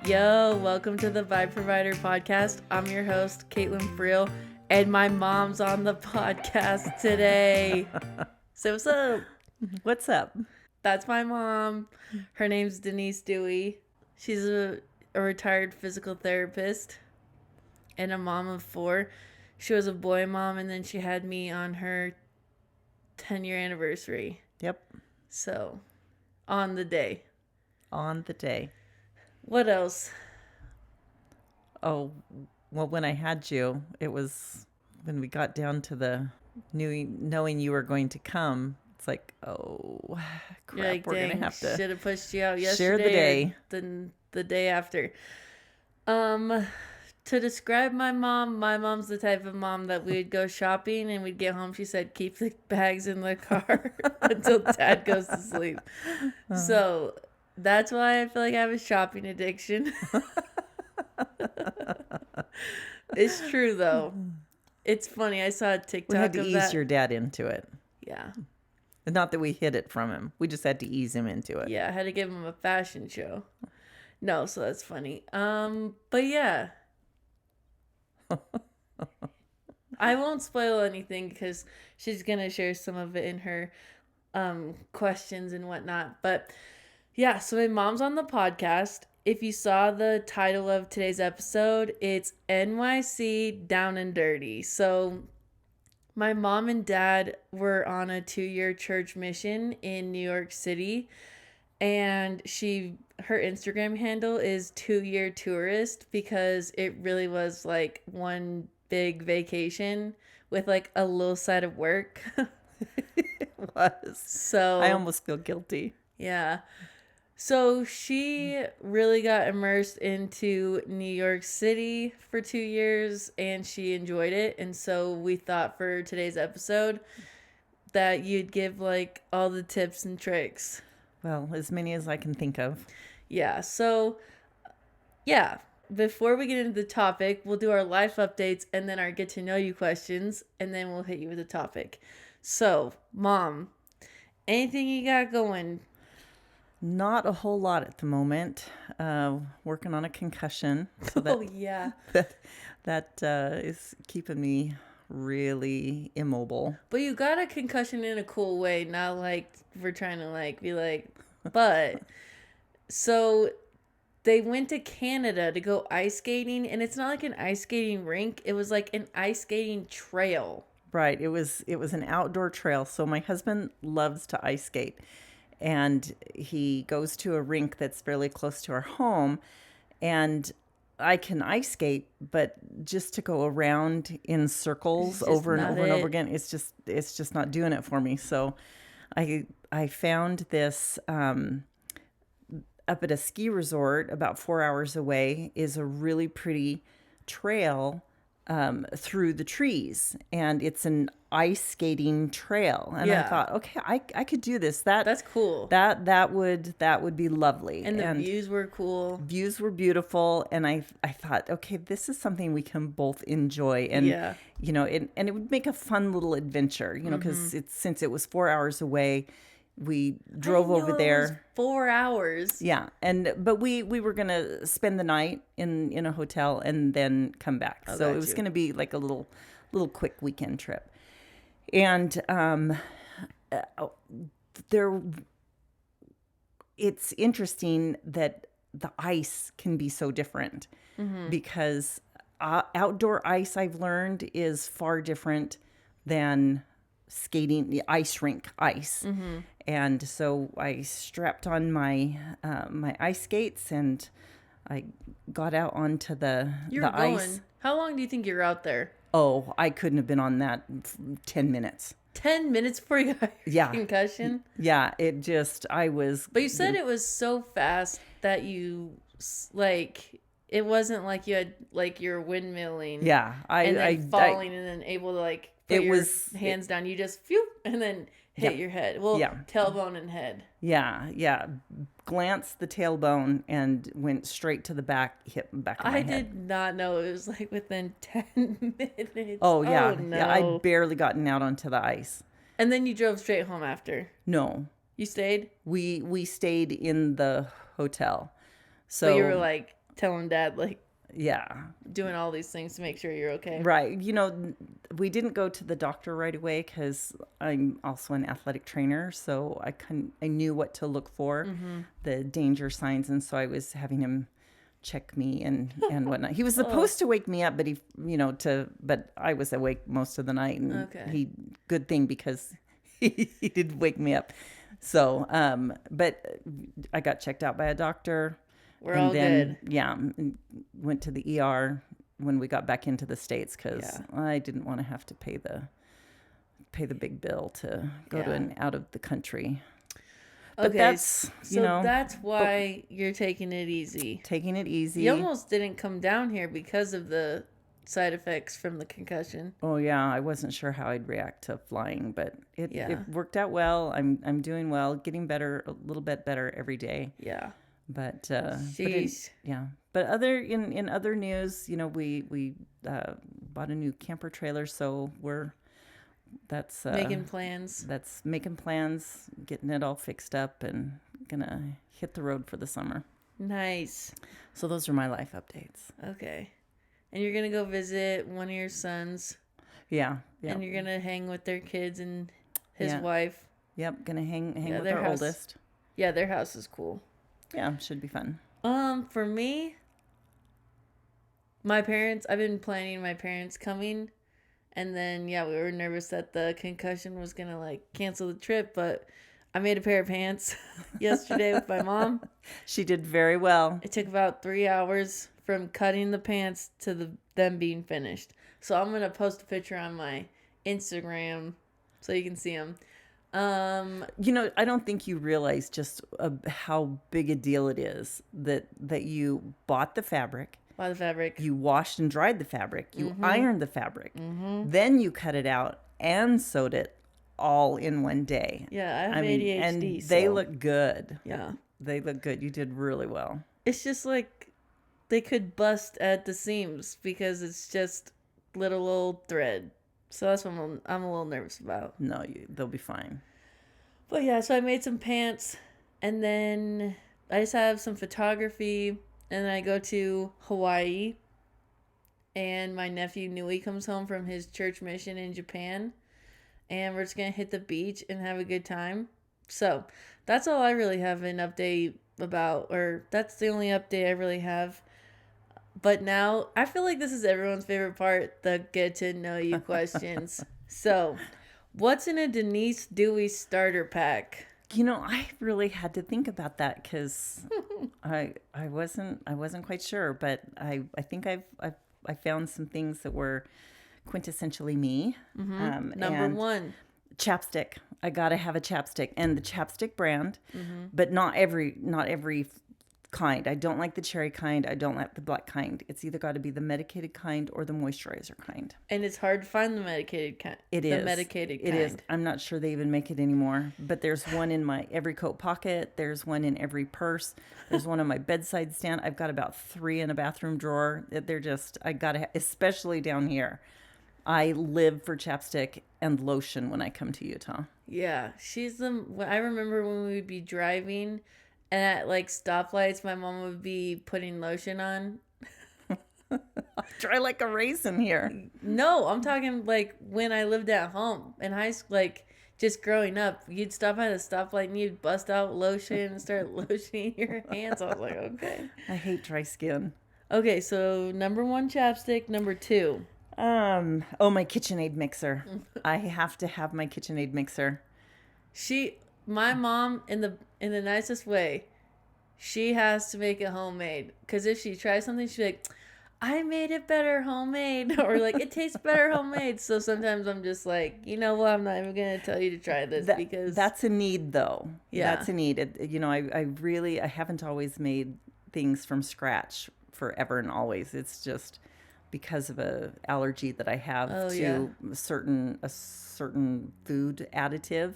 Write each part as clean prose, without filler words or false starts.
Yo, welcome to the Vibe Provider podcast. I'm your host, Caitlin Friel, and my mom's on the podcast today. So what's up? What's up? That's my mom. Her name's Denise Dewey. She's a retired physical therapist and a mom of 4. She was a boy mom, and then she had me on her 10-year anniversary. Yep. So, on the day. On the day. What else? Oh, well, when I had you, it was when we got down to the knowing you were going to come. It's like, oh, crap, You're like, we're going to dang, have to should have pushed you out yesterday. share the day. Than the day after. To describe my mom's the type of mom that we'd go shopping and we'd get home. She said, keep the bags in the car until Dad goes to sleep. So that's why I feel like I have a shopping addiction. It's true, though. It's funny. I saw a TikTok We had to of ease that. your dad into it. Yeah. Not that we hid it from him. We just had to ease him into it. Yeah, I had to give him a fashion show. No, so that's funny. But yeah. I won't spoil anything because she's going to share some of it in her questions and whatnot. But yeah, so my mom's on the podcast. If you saw the title of today's episode, it's NYC Down and Dirty. So my mom and dad were on a 2-year church mission in New York City. And her Instagram handle is 2-year tourist because it really was like one big vacation with like a little side of work. It was. So I almost feel guilty. Yeah. So she really got immersed into New York City for 2 years and she enjoyed it. And so we thought for today's episode that you'd give like all the tips and tricks. Well, as many as I can think of. Yeah, so, yeah, before we get into the topic, we'll do our life updates and then our get to know you questions, and then we'll hit you with the topic. So, Mom, anything you got going? Not a whole lot at the moment. Working on a concussion. So that, Oh, yeah. that is keeping me really immobile. But you got a concussion in a cool way, not like we're trying to like be like, but... So they went to Canada to go ice skating, and it's not like an ice skating rink. It was like an ice skating trail. Right. It was an outdoor trail. So my husband loves to ice skate, and he goes to a rink that's fairly close to our home, and I can ice skate, but just to go around in circles over and over and over again, it's just not doing it for me. So I found this up at a ski resort about 4 hours away is a really pretty trail through the trees, and it's an ice skating trail. And I thought, okay, I could do this. That's cool. That would be lovely. And the views were cool. Views were beautiful, and I thought, okay, this is something we can both enjoy, and you know, and it would make a fun little adventure, you know, because since it was 4 hours away. We drove over there. It was 4 hours. Yeah, but we were gonna spend the night in a hotel and then come back. So it was gonna be like a little quick weekend trip. And it's interesting that the ice can be so different because outdoor ice, I've learned, is far different than skating the ice rink ice. And so I strapped on my my ice skates and I got out onto the ice. How long do you think you're out there? Oh, I couldn't have been on that 10 minutes. 10 minutes before you got your concussion? Yeah, I was... But you said it was so fast that you, like, it wasn't like you had, like, you're windmilling. Yeah. And then falling and then able to, like, put your hands down. You just, phew, and then hit your head. Well, tailbone and head. Yeah. Glanced the tailbone and went straight to the back, hit back of my head. I did not know it was like within 10 minutes. Oh, yeah. Oh, no. Yeah, I'd barely gotten out onto the ice. And then you drove straight home after? No. You stayed? We stayed in the hotel. So but you were like telling dad, like, Yeah. doing all these things to make sure you're okay. Right. You know, we didn't go to the doctor right away because I'm also an athletic trainer. So I knew what to look for, the danger signs. And so I was having him check me and whatnot. He was supposed to wake me up, but but I was awake most of the night. And good thing because he did wake me up. So, but I got checked out by a doctor. We're all good. Yeah, went to the ER when we got back into the States because I didn't want to have to pay the big bill to go to an out of the country. But that's that's why you're taking it easy. Taking it easy. You almost didn't come down here because of the side effects from the concussion. Oh yeah, I wasn't sure how I'd react to flying, but it worked out well. I'm doing well, getting better, a little bit better every day. Yeah. But Jeez. But in other news, we bought a new camper trailer, so that's making plans. That's making plans, getting it all fixed up, and gonna hit the road for the summer. Nice. So those are my life updates. Okay, and you're gonna go visit one of your sons. Yeah. And you're gonna hang with their kids and his wife. Yep, gonna hang with our oldest. Yeah, their house is cool. Yeah, should be fun. For me, I've been planning my parents coming, and then we were nervous that the concussion was gonna cancel the trip, but I made a pair of pants yesterday with my mom. She did very well. It took about 3 hours from cutting the pants to them being finished. So I'm gonna post a picture on my Instagram so you can see them. I don't think you realize just how big a deal it is that you bought the fabric. You washed and dried the fabric. You ironed the fabric. Then you cut it out and sewed it all in one day. Yeah, I have ADHD. And they look good. Yeah. They look good. You did really well. It's just like they could bust at the seams because it's just little old thread. So that's what I'm a little nervous about. No, they'll be fine. But so I made some pants, and then I just have some photography, and then I go to Hawaii, and my nephew Nui comes home from his church mission in Japan, and we're just going to hit the beach and have a good time. So that's all I really have an update about, or that's the only update I really have. But now I feel like this is everyone's favorite part, the get to know you questions. So what's in a Denise Dewey starter pack? I really had to think about that because I wasn't quite sure, but I think I found some things that were quintessentially me. Number one, chapstick. I gotta have a chapstick, and the chapstick brand, but not every kind. I don't like the cherry kind. I don't like the black kind. It's either got to be the medicated kind or the moisturizer kind. And it's hard to find the medicated kind. It is. The medicated kind. It is. I'm not sure they even make it anymore. But there's one in my every coat pocket. There's one in every purse. There's one on my bedside stand. I've got about 3 in a bathroom drawer. They're just, I gotta, especially down here. I live for chapstick and lotion when I come to Utah. Yeah, I remember when we would be driving, and at stoplights, my mom would be putting lotion on. Dry like a raisin here. No, I'm talking when I lived at home in high school, just growing up. You'd stop at a stoplight and you'd bust out lotion and start lotioning your hands. I was like, okay. I hate dry skin. Okay, so number 1, chapstick. Number 2. My KitchenAid mixer. I have to have my KitchenAid mixer. My mom, in the nicest way, she has to make it homemade. Because if she tries something, she's like, I made it better homemade. Or it tastes better homemade. So sometimes I'm just like, you know what? I'm not even going to tell you to try this because... That's a need, though. Yeah. That's a need. I haven't always made things from scratch forever and always. It's just because of a allergy that I have to a certain food additive.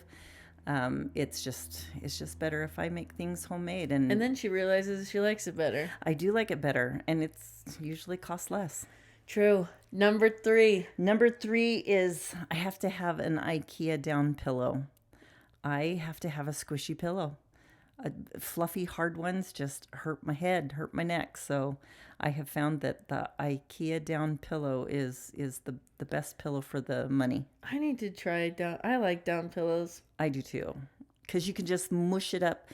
It's just better if I make things homemade. And then she realizes she likes it better. I do like it better, and it's usually costs less. True. Number 3. Number 3 is I have to have an IKEA down pillow. I have to have a squishy pillow. Fluffy, hard ones just hurt my head, hurt my neck. So I have found that the IKEA down pillow is the best pillow for the money. I need to try down. I like down pillows. I do too. Because you can just mush it up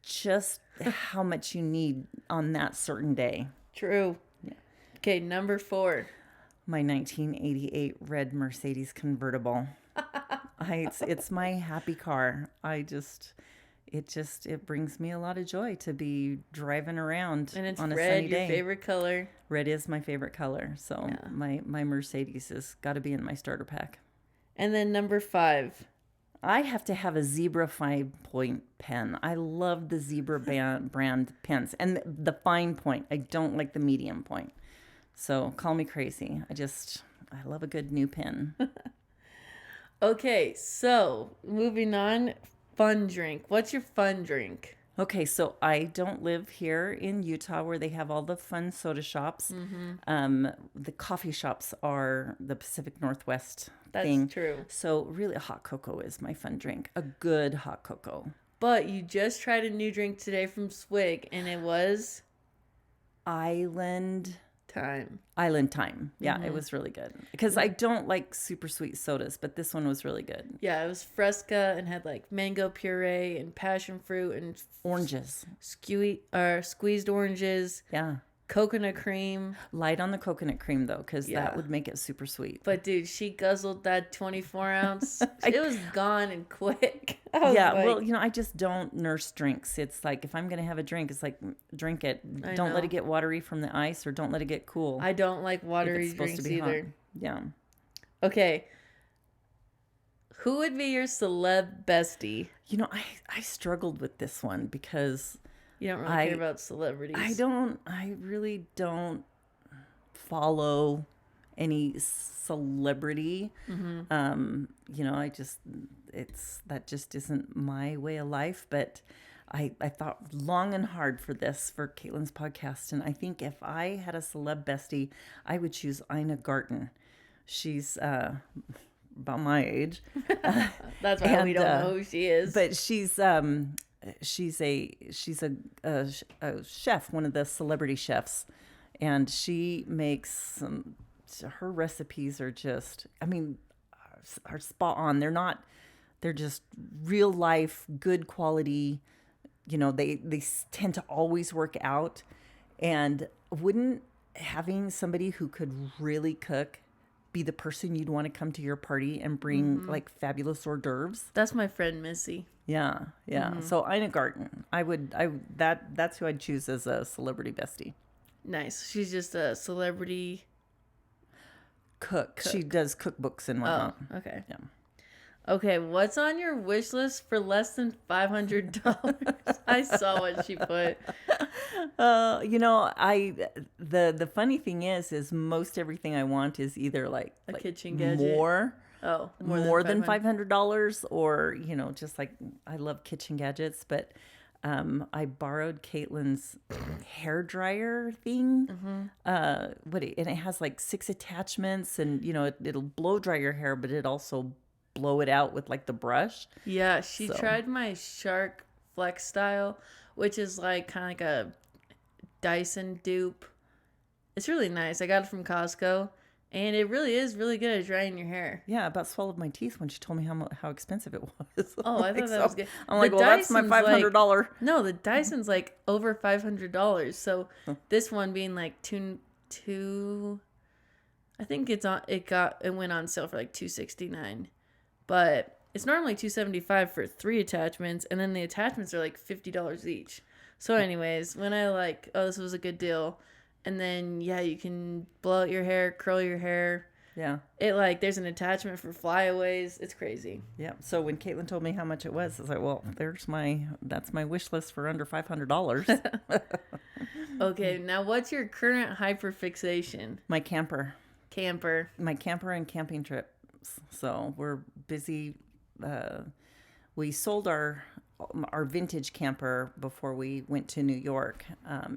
just how much you need on that certain day. True. Yeah. Okay, number 4. My 1988 red Mercedes convertible. It's my happy car. It brings me a lot of joy to be driving around And it's on a red, sunny day. your favorite color. Red is my favorite color. So Yeah. my Mercedes has got to be in my starter pack. And then number 5. I have to have a Zebra 5-point pen. I love the Zebra brand pens. And the fine point. I don't like the medium point. So call me crazy. I love a good new pen. Okay, so moving on. Fun drink. What's your fun drink? Okay, so I don't live here in Utah where they have all the fun soda shops. The coffee shops are the Pacific Northwest thing. That's true. So really, hot cocoa is my fun drink. A good hot cocoa. But you just tried a new drink today from Swig, and it was Island Time. Yeah, it was really good. Because I don't like super sweet sodas, but this one was really good. Yeah, it was Fresca and had like mango puree and passion fruit and Oranges. squeezed oranges. Yeah. Coconut cream. Light on the coconut cream, though, because Yeah. that would make it super sweet. But dude, she guzzled that 24 ounce. It was gone and quick. I was Yeah, like, well, I just don't nurse drinks. It's like if I'm going to have a drink, it's like drink it. I Don't know. let it get watery from the ice or don't let it get cool. I don't like if watery it's supposed to drinks be either. hot. Yeah. Okay. Who would be your celeb bestie? I struggled with this one because You don't really care about celebrities. I really don't follow any celebrity. That just isn't my way of life. But I thought long and hard for Caitlin's podcast. And I think if I had a celeb bestie, I would choose Ina Garten. She's about my age. That's why we don't know who she is. But she's a chef, one of the celebrity chefs, and she makes her recipes are just, are spot on. They're just real life, good quality. They tend to always work out. And wouldn't having somebody who could really cook be the person you'd want to come to your party and bring like fabulous hors d'oeuvres? That's my friend Missy. Yeah. So Ina Garten, that's who I'd choose as a celebrity bestie. Nice. She's just a celebrity Cook. She does cookbooks and whatnot. Oh, okay. Yeah. Okay, what's on your wish list for less than $500? I saw what she put. The funny thing is most everything I want is either like kitchen gadget. more More than $500, or just like, I love kitchen gadgets. But I borrowed Caitlin's hair dryer thing. And it has like 6 attachments, and it'll blow dry your hair, but it also blow it out with like the brush. Yeah, she tried my Shark Flex style, which is like kind of like a Dyson dupe. It's really nice. I got it from Costco, and it really is really good at drying your hair. Yeah, about swallowed my teeth when she told me how expensive it was. Oh, I thought that was good. I'm like, well, that's my $500. No, the Dyson's like over $500. So this one being like two, I think it went on sale for like $269, but it's normally $275 for 3 attachments, and then the attachments are like $50 each. So anyways, when I this was a good deal, and then you can blow out your hair, curl your hair. Yeah. It there's an attachment for flyaways. It's crazy. Yeah. So when Caitlin told me how much it was, I was like, well, that's my wish list for under $500. Okay, now what's your current hyperfixation? My camper. My camper and camping trips. So we're busy. We sold our vintage camper before we went to New York.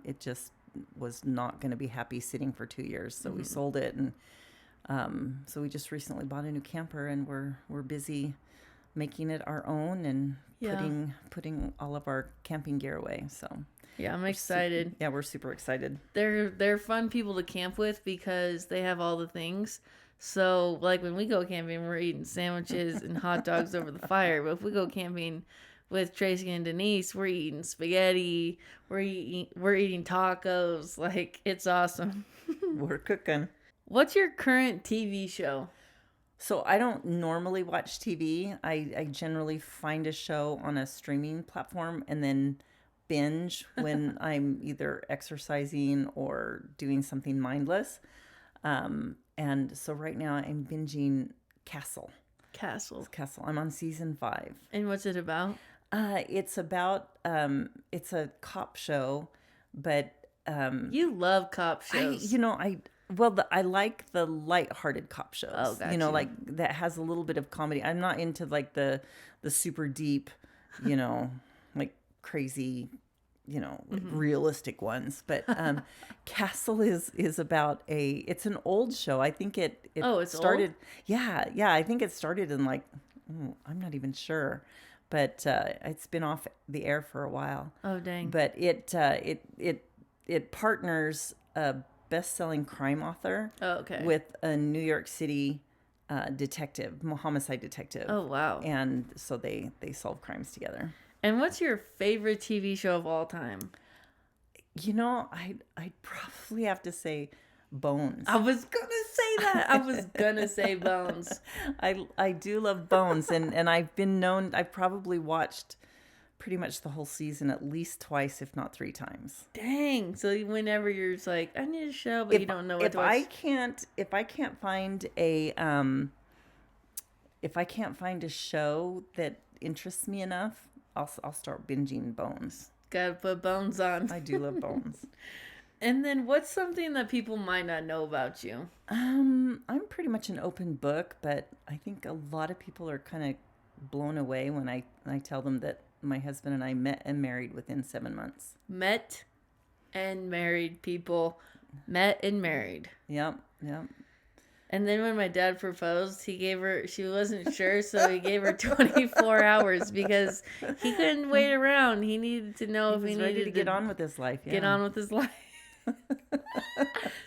It just was not going to be happy sitting for 2 years, so we sold it, and so we just recently bought a new camper, and we're busy making it our own and Yeah. putting all of our camping gear away. So Yeah, I'm excited. we're super excited. They're fun people to camp with because they have all the things. So like when we go camping, we're eating sandwiches and hot dogs over the fire. But if we go camping with Tracy and Denise, we're eating spaghetti. We're eating tacos. Like, it's awesome. We're cooking. What's your current TV show? So I don't normally watch TV. I generally find a show on a streaming platform and then binge when I'm either exercising or doing something mindless. And so right now I'm binging Castle. Castle. Castle. I'm on season 5. And what's it about? It's about it's a cop show, but You love cop shows. I like the lighthearted cop shows. Oh, gotcha. Like that has a little bit of comedy. I'm not into like the super deep, like crazy, like realistic ones. But Castle is about it's an old show. I think it It's started. old? Yeah. I think it started in like I'm not even sure, but it's been off the air for a while. Oh, dang. But it partners a best-selling crime author with a New York City homicide detective. Oh, wow. And so they solve crimes together. And what's your favorite TV show of all time? I'd probably have to say Bones. I was gonna say that. I was gonna say Bones. I do love Bones, and I've probably watched pretty much the whole season at least twice, if not 3 times. Dang. So whenever you're just like, I need a show, but you don't know what to watch. If I can't find a show that interests me enough, I'll start binging Bones. Gotta put Bones on. I do love Bones. And then what's something that people might not know about you? I'm pretty much an open book, but I think a lot of people are kind of blown away when I tell them that my husband and I met and married within 7 months. Met and married, people. Met and married. Yep. And then when my dad proposed, she wasn't sure, so he gave her 24 hours because he couldn't wait around. He needed to know if he needed ready to get on with his life. Yeah. Get on with his life.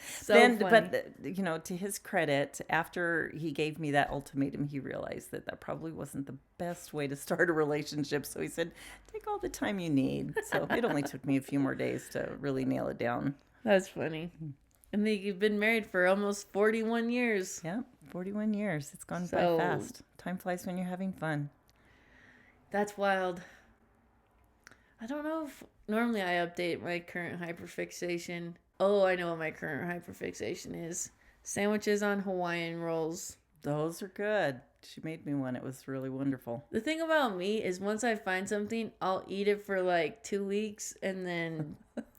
Funny. But to his credit, after he gave me that ultimatum, he realized that probably wasn't the best way to start a relationship. So he said, take all the time you need. So it only took me a few more days to really nail it down. That's funny. And you've been married for almost 41 years. Yeah, 41 years. It's gone by fast. Time flies when you're having fun. That's wild. I don't know if normally I update my current hyperfixation. Oh, I know what my current hyperfixation is. Sandwiches on Hawaiian rolls. Those are good. She made me one. It was really wonderful. The thing about me is once I find something, I'll eat it for like 2 weeks and then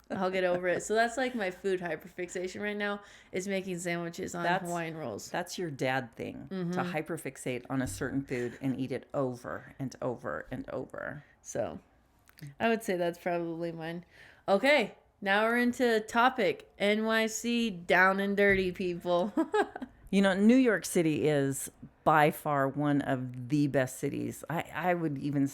I'll get over it. So that's like my food hyperfixation right now is making sandwiches on Hawaiian rolls. That's your dad thing, to hyperfixate on a certain food and eat it over and over and over. So I would say that's probably mine. Okay, now we're into topic. NYC, down and dirty, people. New York City is by far one of the best cities. I would even...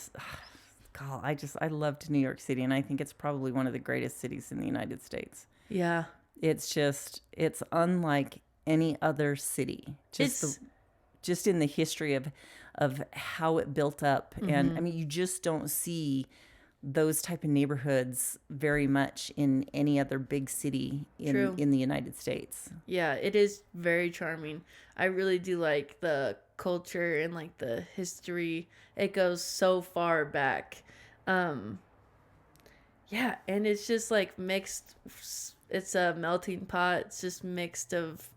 I loved New York City, and I think it's probably one of the greatest cities in the United States. Yeah. It's unlike any other city. Just in the history of how it built up. And I mean, you just don't see those type of neighborhoods very much in any other big city in the United States. Yeah, it is very charming. I really do like the culture and like the history. It goes so far back. Yeah, and it's just like mixed. It's a melting pot. It's just mixed of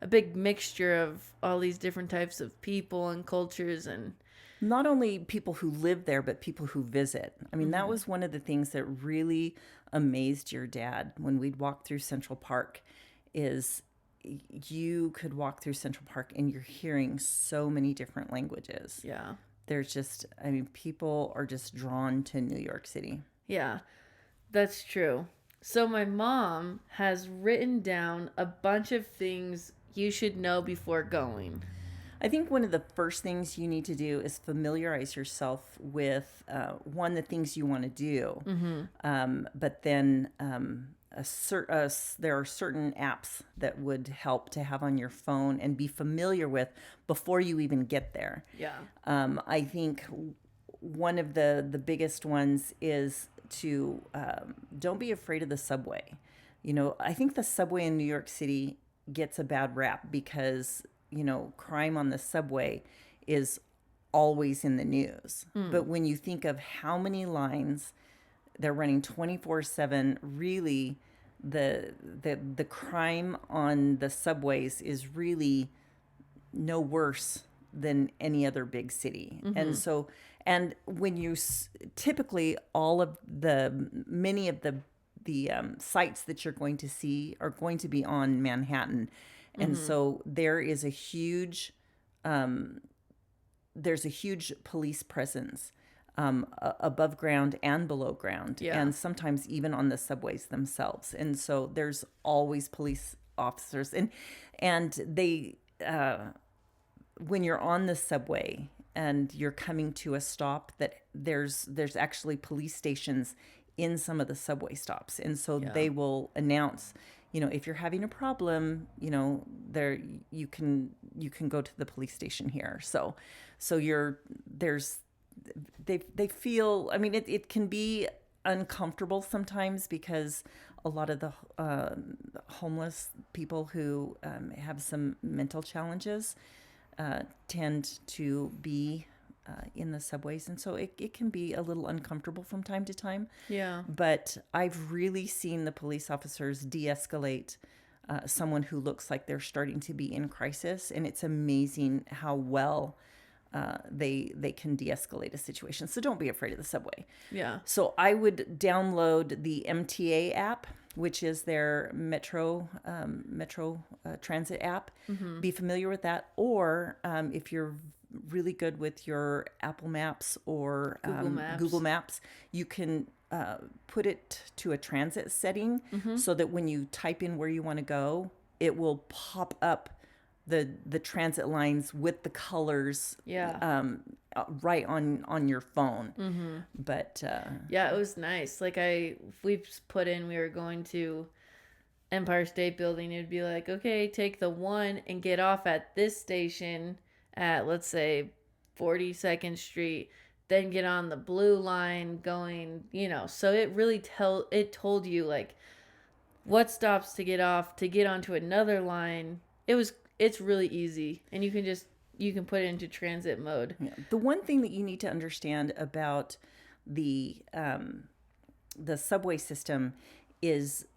a big mixture of all these different types of people and cultures, and not only people who live there, but people who visit. I mean, that was one of the things that really amazed your dad when we'd walk through Central Park is you could walk through Central Park and you're hearing so many different languages. Yeah. There's just, I mean, people are just drawn to New York City. Yeah, that's true. So my mom has written down a bunch of things you should know before going. I think one of the first things you need to do is familiarize yourself with one, the things you want to do, but then there are certain apps that would help to have on your phone and be familiar with before you even get there. Yeah. I think one of the biggest ones is to don't be afraid of the subway. I think the subway in New York City gets a bad rap because, crime on the subway is always in the news. But when you think of how many lines they're running 24/7, really the crime on the subways is really no worse than any other big city. And when you typically many of the sites that you're going to see are going to be on Manhattan. And so there's a huge police presence above ground and below ground, and sometimes even on the subways themselves. And so there's always police officers, and they when you're on the subway and you're coming to a stop, that there's actually police stations in some of the subway stops. And so they will announce, if you're having a problem, there you can go to the police station here. So they feel, I mean, it can be uncomfortable sometimes because a lot of the homeless people who have some mental challenges tend to be in the subways, and so it can be a little uncomfortable from time to time. Yeah. But I've really seen the police officers de-escalate someone who looks like they're starting to be in crisis, and it's amazing how well they can de-escalate a situation. So don't be afraid of the subway. Yeah. So I would download the MTA app, which is their metro transit app. Be familiar with that. Or if you're really good with your Apple Maps or Google Maps, you can put it to a transit setting so that when you type in where you want to go, it will pop up the transit lines with the colors right on your phone. But it was nice. Like we put in, we were going to Empire State Building. It'd be like, okay, take the 1 and get off at this station at, let's say, 42nd Street, then get on the blue line going, so it really told you like what stops to get off to get onto another line. It's really easy, and you can put it into transit mode. Yeah. The one thing that you need to understand about the subway system is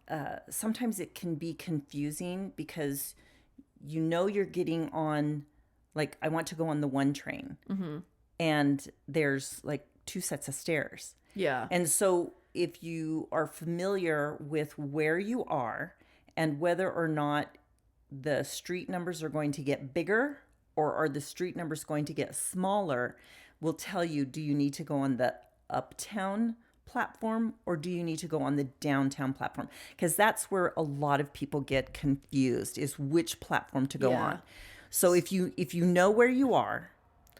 sometimes it can be confusing because you're getting on, like, I want to go on the 1 train, and there's like 2 sets of stairs. Yeah. And so if you are familiar with where you are and whether or not the street numbers are going to get bigger or are the street numbers going to get smaller, will tell you, do you need to go on the uptown platform or do you need to go on the downtown platform? Because that's where a lot of people get confused, is which platform to go on. So if you know where you are.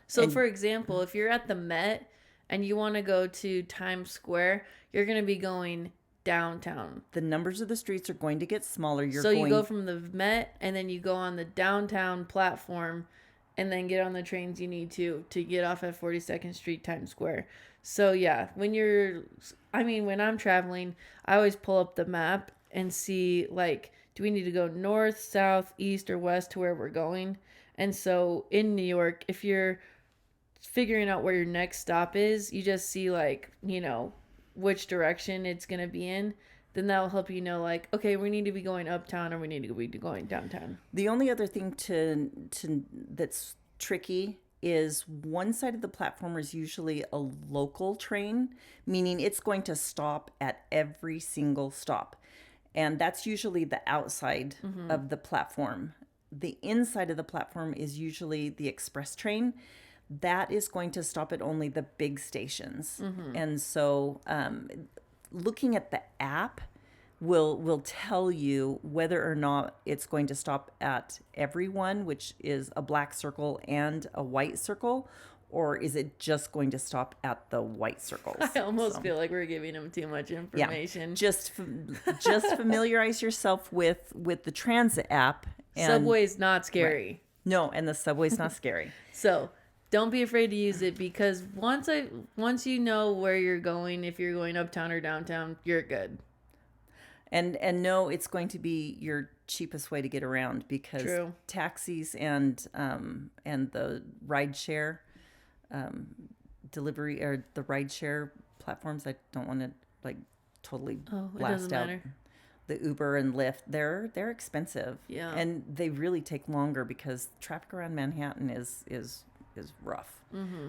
So for example, if you're at the Met and you want to go to Times Square, you're going to be going downtown. The numbers of the streets are going to get smaller. You go from the Met and then you go on the downtown platform and then get on the trains you need to get off at 42nd Street, Times Square. So yeah, when I'm traveling, I always pull up the map and see, like, do we need to go north, south, east, or west to where we're going? And so in New York, if you're figuring out where your next stop is, you just see, like, which direction it's going to be in. Then that will help you know, like, okay, we need to be going uptown or we need to be going downtown. The only other thing that's tricky is one side of the platform is usually a local train, meaning it's going to stop at every single stop. And that's usually the outside of the platform. The inside of the platform is usually the express train. That is going to stop at only the big stations. And so looking at the app will tell you whether or not it's going to stop at everyone, which is a black circle and a white circle, or is it just going to stop at the white circles? I almost feel like we're giving them too much information. Yeah, just familiarize yourself with the transit app. And, Subway's not scary. Right. No, and the subway's not scary. So don't be afraid to use it, because once you know where you're going, if you're going uptown or downtown, you're good. And no, it's going to be your cheapest way to get around, because True. Taxis and the rideshare delivery, or the rideshare platforms, I don't want to like totally blast out the Uber and Lyft. They're expensive. Yeah. And they really take longer because traffic around Manhattan is rough. Mm-hmm.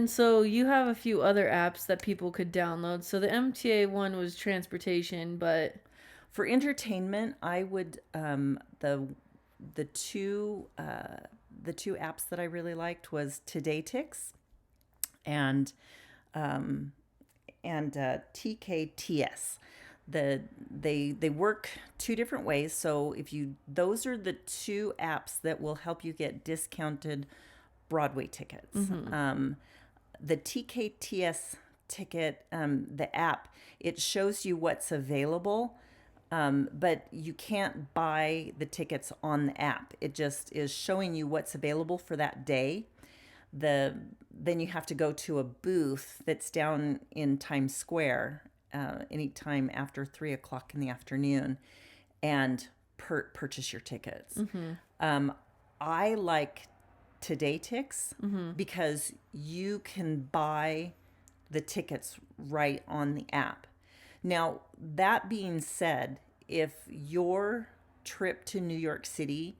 So you have a few other apps that people could download. So the MTA one was transportation, but for entertainment, I would the two apps that I really liked was TodayTix and TKTS. They work two different ways. So those are the two apps that will help you get discounted Broadway tickets. Mm-hmm. The TKTS ticket, the app, it shows you what's available, but you can't buy the tickets on the app. It just is showing you what's available for that day. Then you have to go to a booth that's down in Times Square anytime after 3:00 in the afternoon and purchase your tickets. Mm-hmm. I like TodayTix because you can buy the tickets right on the app. Now, that being said, if your trip to New York City,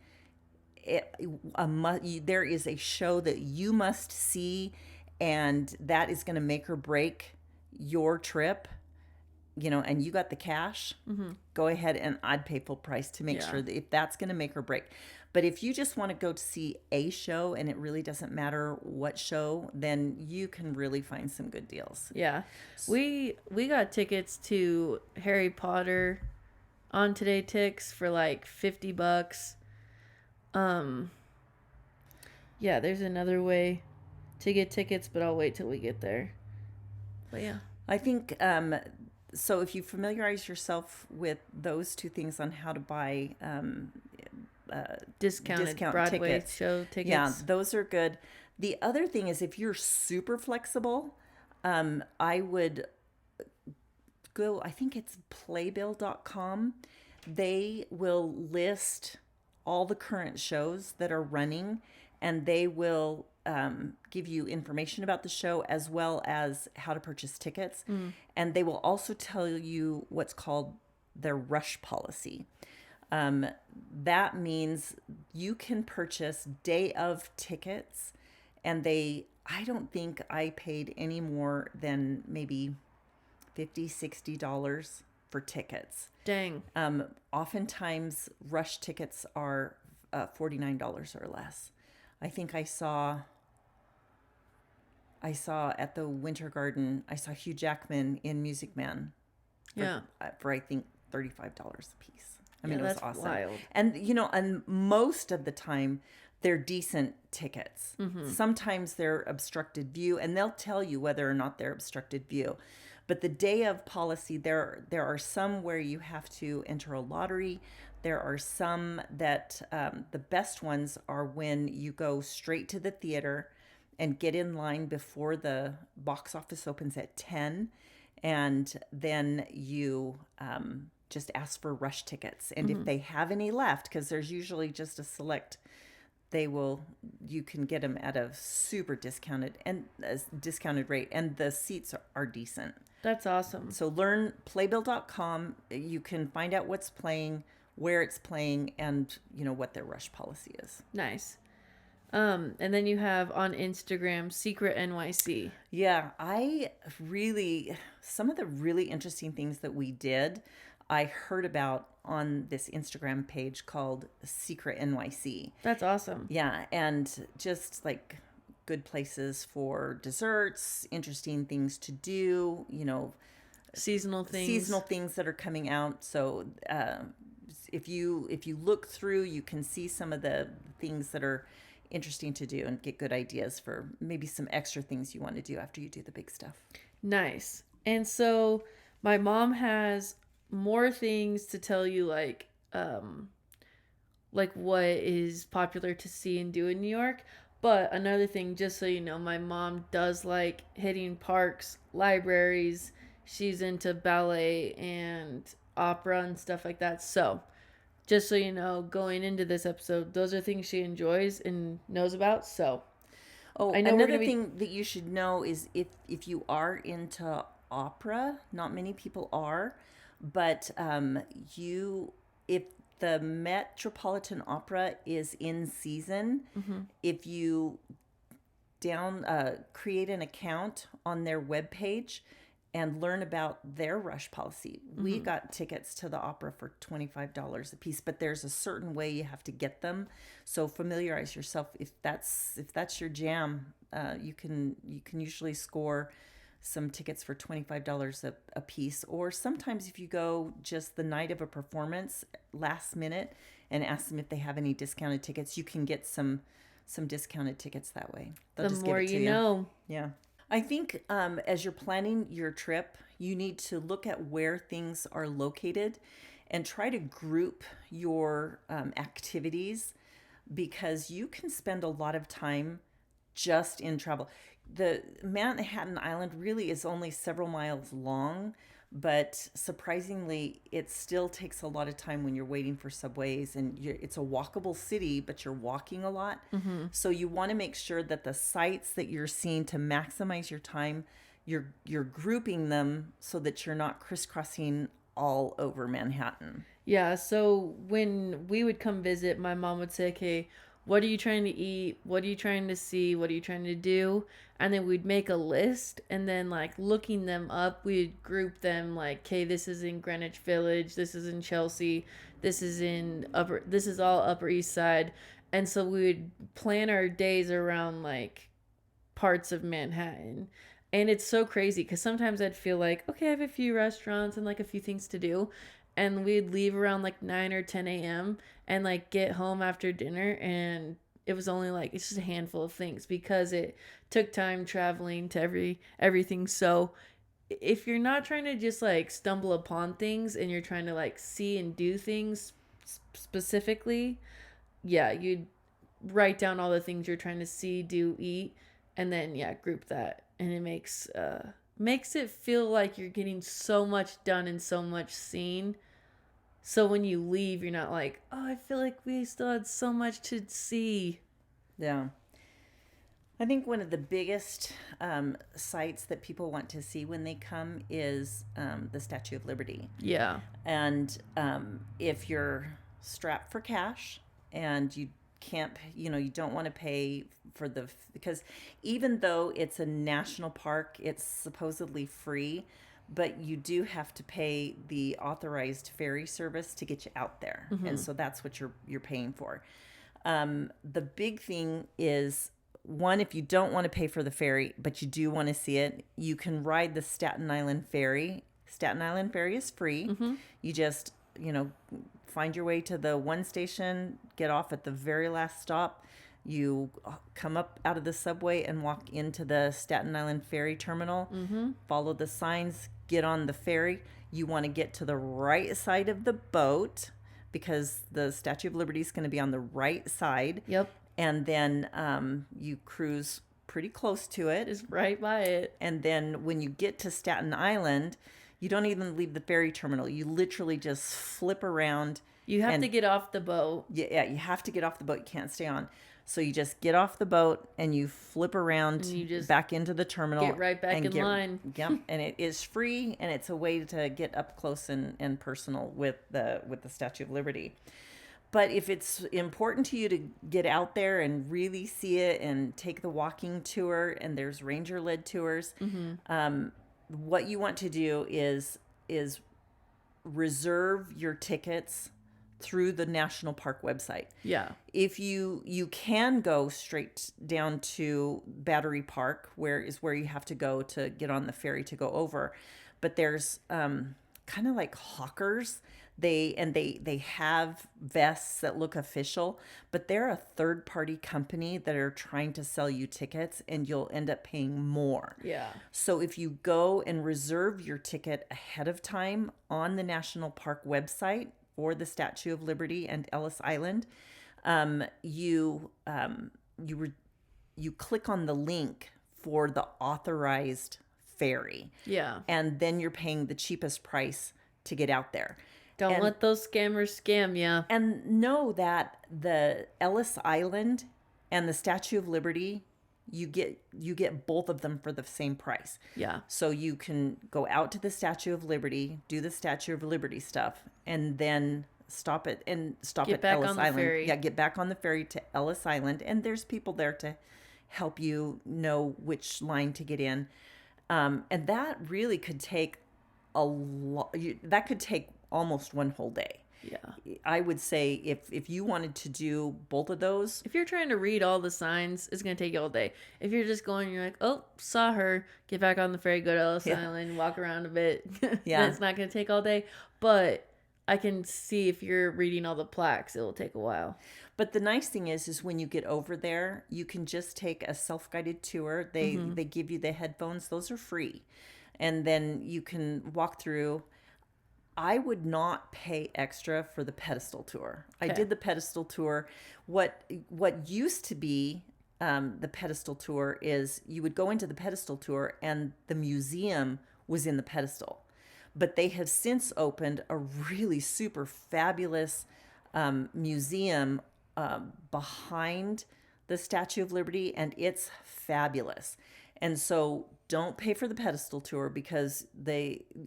there is a show that you must see, and that is going to make or break your trip, and you got the cash, go ahead, and I'd pay full price to make sure that if that's going to make or break. But if you just want to go to see a show and it really doesn't matter what show, then you can really find some good deals. Yeah. We got tickets to Harry Potter on TodayTix for like $50. Yeah, there's another way to get tickets, but I'll wait till we get there. But yeah. I think so if you familiarize yourself with those two things on how to buy discount Broadway tickets. Show tickets. Yeah, those are good. The other thing is, if you're super flexible, I would go, I think it's playbill.com. They will list all the current shows that are running, and they will give you information about the show as well as how to purchase tickets. And they will also tell you what's called their rush policy. That means you can purchase day of tickets, and I don't think I paid any more than maybe $50-$60 for tickets. Dang. Oftentimes rush tickets are $49 or less. I think I saw at the Winter Garden, I saw Hugh Jackman in Music Man for I think $35 a piece. I mean, it was awesome. Wild. And, and most of the time, they're decent tickets. Mm-hmm. Sometimes they're obstructed view, and they'll tell you whether or not they're obstructed view. But the day of policy, there are some where you have to enter a lottery. There are some that the best ones are when you go straight to the theater and get in line before the box office opens at 10. And then you just ask for rush tickets. And if they have any left, because there's usually just a select, you can get them at a super discounted rate, and the seats are decent. That's awesome. So learn playbill.com. You can find out what's playing, where it's playing, and what their rush policy is. Nice. And then you have on Instagram Secret NYC. Yeah, some of the really interesting things that we did, I heard about on this Instagram page called Secret NYC. That's awesome. Yeah, and just like good places for desserts, interesting things to do, seasonal seasonal things. things that are coming out. So if you look through, you can see some of the things that are interesting to do and get good ideas for maybe some extra things you want to do after you do the big stuff. Nice. And so my mom has more things to tell you, like what is popular to see and do in New York. But another thing, just so you know, my mom does like hitting parks, libraries. She's into ballet and opera and stuff like that. So, just so you know, going into this episode, those are things she enjoys and knows about. So, Oh, I know we're another going to be. thing that you should know is if you are into opera, not many people are, but you if the Metropolitan Opera is in season, Mm-hmm. if you create an account on their webpage and learn about their rush policy. We Mm-hmm. got tickets to the opera for $25 a piece, but there's a certain way you have to get them. So familiarize yourself if that's your jam. You can usually score some tickets for $25 a piece, or sometimes if you go just the night of a performance last minute and ask them if they have any discounted tickets, you can get some discounted tickets that way. They'll The just give more it to you you. know. Yeah. I think as you're planning your trip, you need to look at where things are located and try to group your activities, because you can spend a lot of time just in travel. The Manhattan Island really is only several miles long, but surprisingly, it still takes a lot of time when you're waiting for subways, and it's a walkable city, but you're walking a lot. Mm-hmm. So you want to make sure that the sites that you're seeing, to maximize your time, you're grouping them so that you're not crisscrossing all over Manhattan. Yeah, so when we would come visit, my mom would say, okay, what are you trying to eat? What are you trying to see? What are you trying to do? And then we'd make a list, and then like looking them up, we'd group them like, okay, this is in Greenwich Village, this is in Chelsea, this is all Upper East Side. And so we would plan our days around like parts of Manhattan. And it's so crazy because sometimes I'd feel like, okay, I have a few restaurants and like a few things to do. And we'd leave around like 9 or 10 a.m. and like get home after dinner. And it was only like, it's just a handful of things because it took time traveling to everything. So if you're not trying to just like stumble upon things and you're trying to like see and do things specifically, yeah, you'd write down all the things you're trying to see, do, eat, and then yeah, group that, and it makes it feel like you're getting so much done and so much seen. So when you leave, you're not like, oh, I feel like we still had so much to see. Yeah. I think one of the biggest sites that people want to see when they come is the Statue of Liberty. Yeah. And if you're strapped for cash and you can't, you don't want to pay for because even though it's a national park, it's supposedly free, but you do have to pay the authorized ferry service to get you out there. Mm-hmm. And so that's what you're paying for. The big thing is, one, if you don't want to pay for the ferry, but you do want to see it, you can ride the Staten Island Ferry. Staten Island Ferry is free. Mm-hmm. You just, find your way to the one station, get off at the very last stop. You come up out of the subway and walk into the Staten Island Ferry terminal. Mm-hmm. Follow the signs, get on the ferry. You want to get to the right side of the boat because the Statue of Liberty is going to be on the right side. Yep. And then you cruise pretty close to it. It's right by it. And then when you get to Staten Island, you don't even leave the ferry terminal. You literally just flip around. You have to get off the boat. Yeah, you have to get off the boat. You can't stay on. So you just get off the boat and you flip around And you just back into the terminal. get right back in line. Yep, and it is free, and it's a way to get up close and personal with the Statue of Liberty. But if it's important to you to get out there and really see it and take the walking tour, and there's ranger-led tours, what you want to do is reserve your tickets through the national park website. Yeah. If you can go straight down to Battery Park, where you have to go to get on the ferry to go over, but there's kind of like hawkers. They have vests that look official, but they're a third party company that are trying to sell you tickets, and you'll end up paying more. Yeah. So if you go and reserve your ticket ahead of time on the national park website for the Statue of Liberty and Ellis Island, you click on the link for the authorized ferry. Yeah. And then you're paying the cheapest price to get out there. Don't let those scammers scam you. And know that the Ellis Island and the Statue of Liberty, you get both of them for the same price. Yeah. So you can go out to the Statue of Liberty, do the Statue of Liberty stuff, and then stop at Ellis Island. Ferry. Yeah, get back on the ferry to Ellis Island, and there's people there to help you know which line to get in. And that really could take a lot. That could take almost one whole day. Yeah. I would say if you wanted to do both of those. If you're trying to read all the signs, it's going to take you all day. If you're just going, you're like, oh, saw her, get back on the ferry, go to Ellis Island, walk around a bit. Yeah. Then it's not going to take all day. But I can see if you're reading all the plaques, it will take a while. But the nice thing is when you get over there, you can just take a self-guided tour. They give you the headphones. Those are free. And then you can walk through. I would not pay extra for the pedestal tour. Okay. I did the pedestal tour. What used to be the pedestal tour is you would go into the pedestal tour and the museum was in the pedestal. But they have since opened a really super fabulous museum behind the Statue of Liberty, and it's fabulous. And so don't pay for the pedestal tour because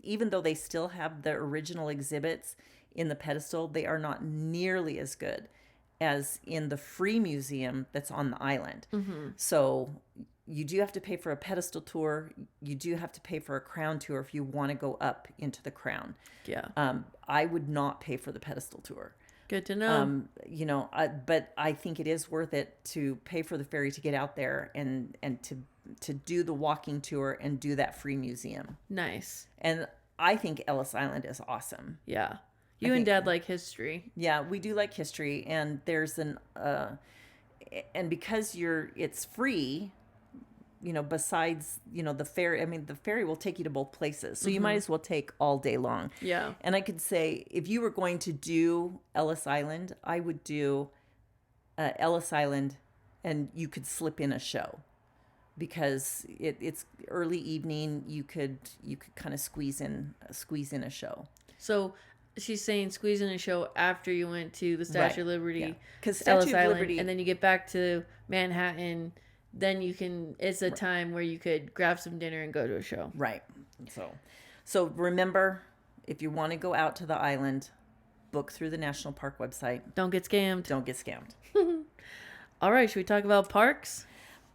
even though they still have the original exhibits in the pedestal, they are not nearly as good as in the free museum that's on the island. Mm-hmm. So you do have to pay for a pedestal tour. You do have to pay for a crown tour if you want to go up into the crown. Yeah. I would not pay for the pedestal tour. Good to know. But I think it is worth it to pay for the ferry to get out there and to do the walking tour and do that free museum. Nice. And I think Ellis Island is awesome. Yeah. You and Dad like history. Yeah, we do like history, and there's and because it's free, besides, the ferry, the ferry will take you to both places. So you might as well take all day long. Yeah. And I could say, if you were going to do Ellis Island, I would do Ellis Island, and you could slip in a show. Because it's early evening, you could kind of squeeze in a show. So she's saying squeeze in a show after you went to the Statue of Liberty, because Ellis Island, and then you get back to Manhattan. Then it's a time where you could grab some dinner and go to a show. Right. So remember, if you want to go out to the island, book through the National Park website. Don't get scammed. Don't get scammed. All right, should we talk about parks?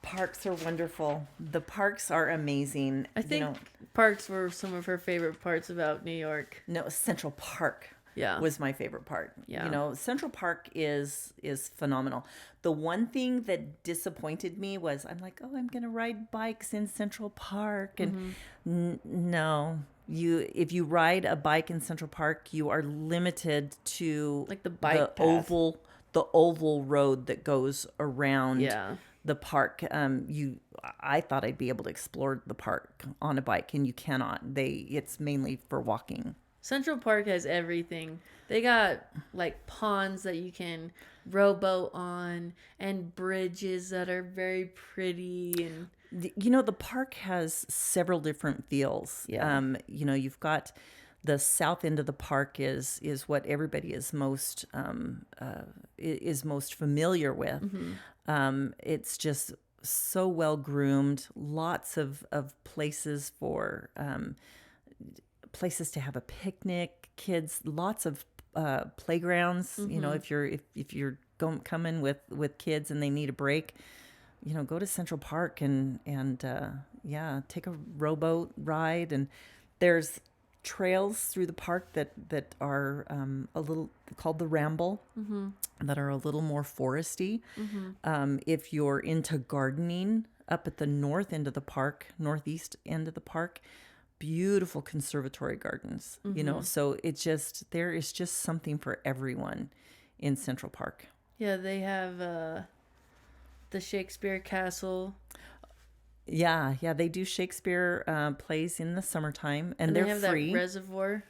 Parks are wonderful. The parks are amazing. I think parks were some of her favorite parts about New York. No, Central Park was my favorite part. Yeah. Central Park is phenomenal. The one thing that disappointed me was I'm like, oh, I'm going to ride bikes in Central Park. And no, if you ride a bike in Central Park, you are limited to like the bike path. the oval road that goes around the park. I thought I'd be able to explore the park on a bike, and you cannot. It's mainly for walking. Central Park has everything. They got like ponds that you can rowboat on, and bridges that are very pretty. And the park has several different feels. Yeah. You've got the south end of the park is what everybody is most familiar with. Mm-hmm. It's just so well groomed. Lots of places for places to have a picnic. Kids, lots of playgrounds. Mm-hmm. If you're coming with kids and they need a break, go to Central Park and take a rowboat ride. And there's trails through the park that are a little called the Ramble, that are a little more foresty. If you're into gardening, up at the north end of the park, northeast end of the park, beautiful conservatory gardens. So there is just something for everyone in Central Park. Yeah, they have the Shakespeare Castle. Yeah, they do Shakespeare plays in the summertime, and they're they have free. That reservoir.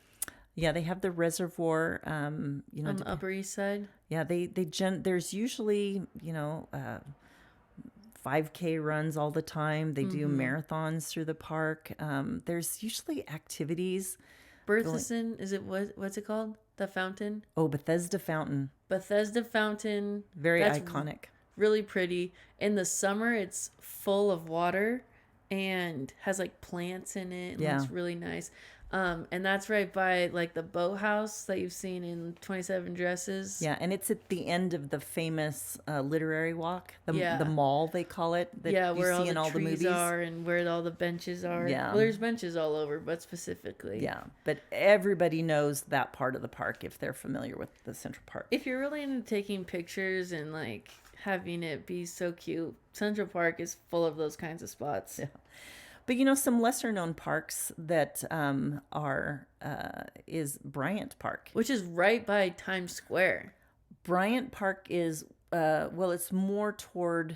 Yeah, they have the reservoir. On the Upper East Side. Yeah, there's usually 5K runs all the time. They do marathons through the park. There's usually activities. Berthisson, is it what's it called? The fountain? Oh, Bethesda Fountain. Bethesda Fountain. Very iconic. Really pretty. In the summer, it's full of water and has like plants in it. And It's really nice. And that's right by like the boathouse that you've seen in 27 Dresses. Yeah, and it's at the end of the famous literary walk, the mall they call it. That you where see all the in all the trees movies are and where all the benches are. Yeah, well, there's benches all over, but specifically. Yeah, but everybody knows that part of the park if they're familiar with the Central Park. If you're really into taking pictures and like having it be so cute, Central Park is full of those kinds of spots. Yeah. But some lesser known parks that is Bryant Park, which is right by Times Square. Bryant Park is it's more toward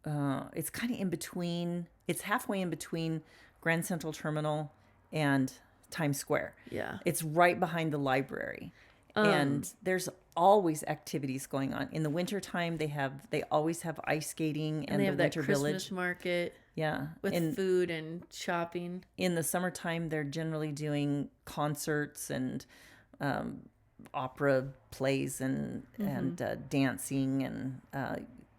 it's kind of in between. It's halfway in between Grand Central Terminal and Times Square. Yeah, it's right behind the library. And there's always activities going on. In the wintertime, they always have ice skating and they the have Winter that Christmas Village market. Yeah, with food and shopping. In the summertime, they're generally doing concerts and opera plays and dancing and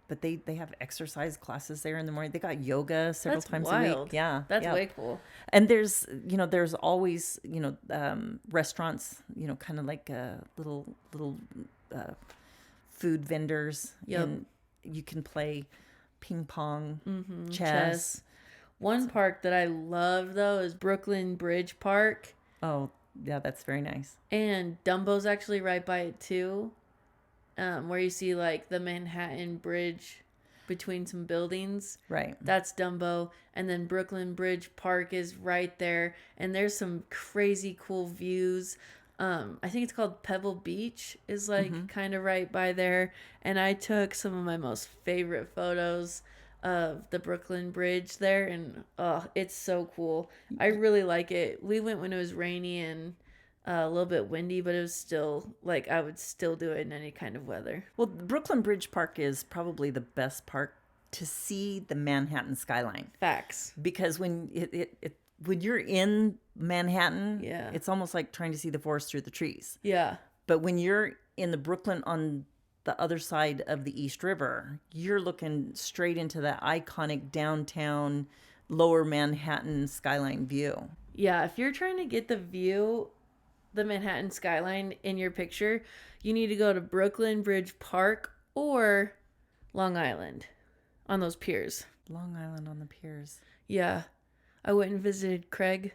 but they have exercise classes there in the morning. They got yoga several times a week. Yeah, that's way cool. And there's always restaurants, kind of like little food vendors. Yep. And you can play ping pong, chess. One park that I love though is Brooklyn Bridge Park. Oh yeah, that's very nice. And Dumbo's actually right by it too. Where you see like the Manhattan Bridge between some buildings. Right. That's Dumbo. And then Brooklyn Bridge Park is right there. And there's some crazy cool views. I think it's called Pebble Beach is like kind of right by there. And I took some of my most favorite photos of the Brooklyn Bridge there. And it's so cool. I really like it. We went when it was rainy and a little bit windy, but it was still like I would still do it in any kind of weather. Well, Brooklyn Bridge Park is probably the best park to see the Manhattan skyline. Facts. Because when when you're in Manhattan, yeah, it's almost like trying to see the forest through the trees. Yeah. But when you're in the Brooklyn on the other side of the East River, you're looking straight into that iconic downtown lower Manhattan skyline view. Yeah, if you're trying to get the view, the Manhattan skyline in your picture, you need to go to Brooklyn Bridge Park or Long Island on those piers. Long Island on the piers. Yeah. I went and visited Craig.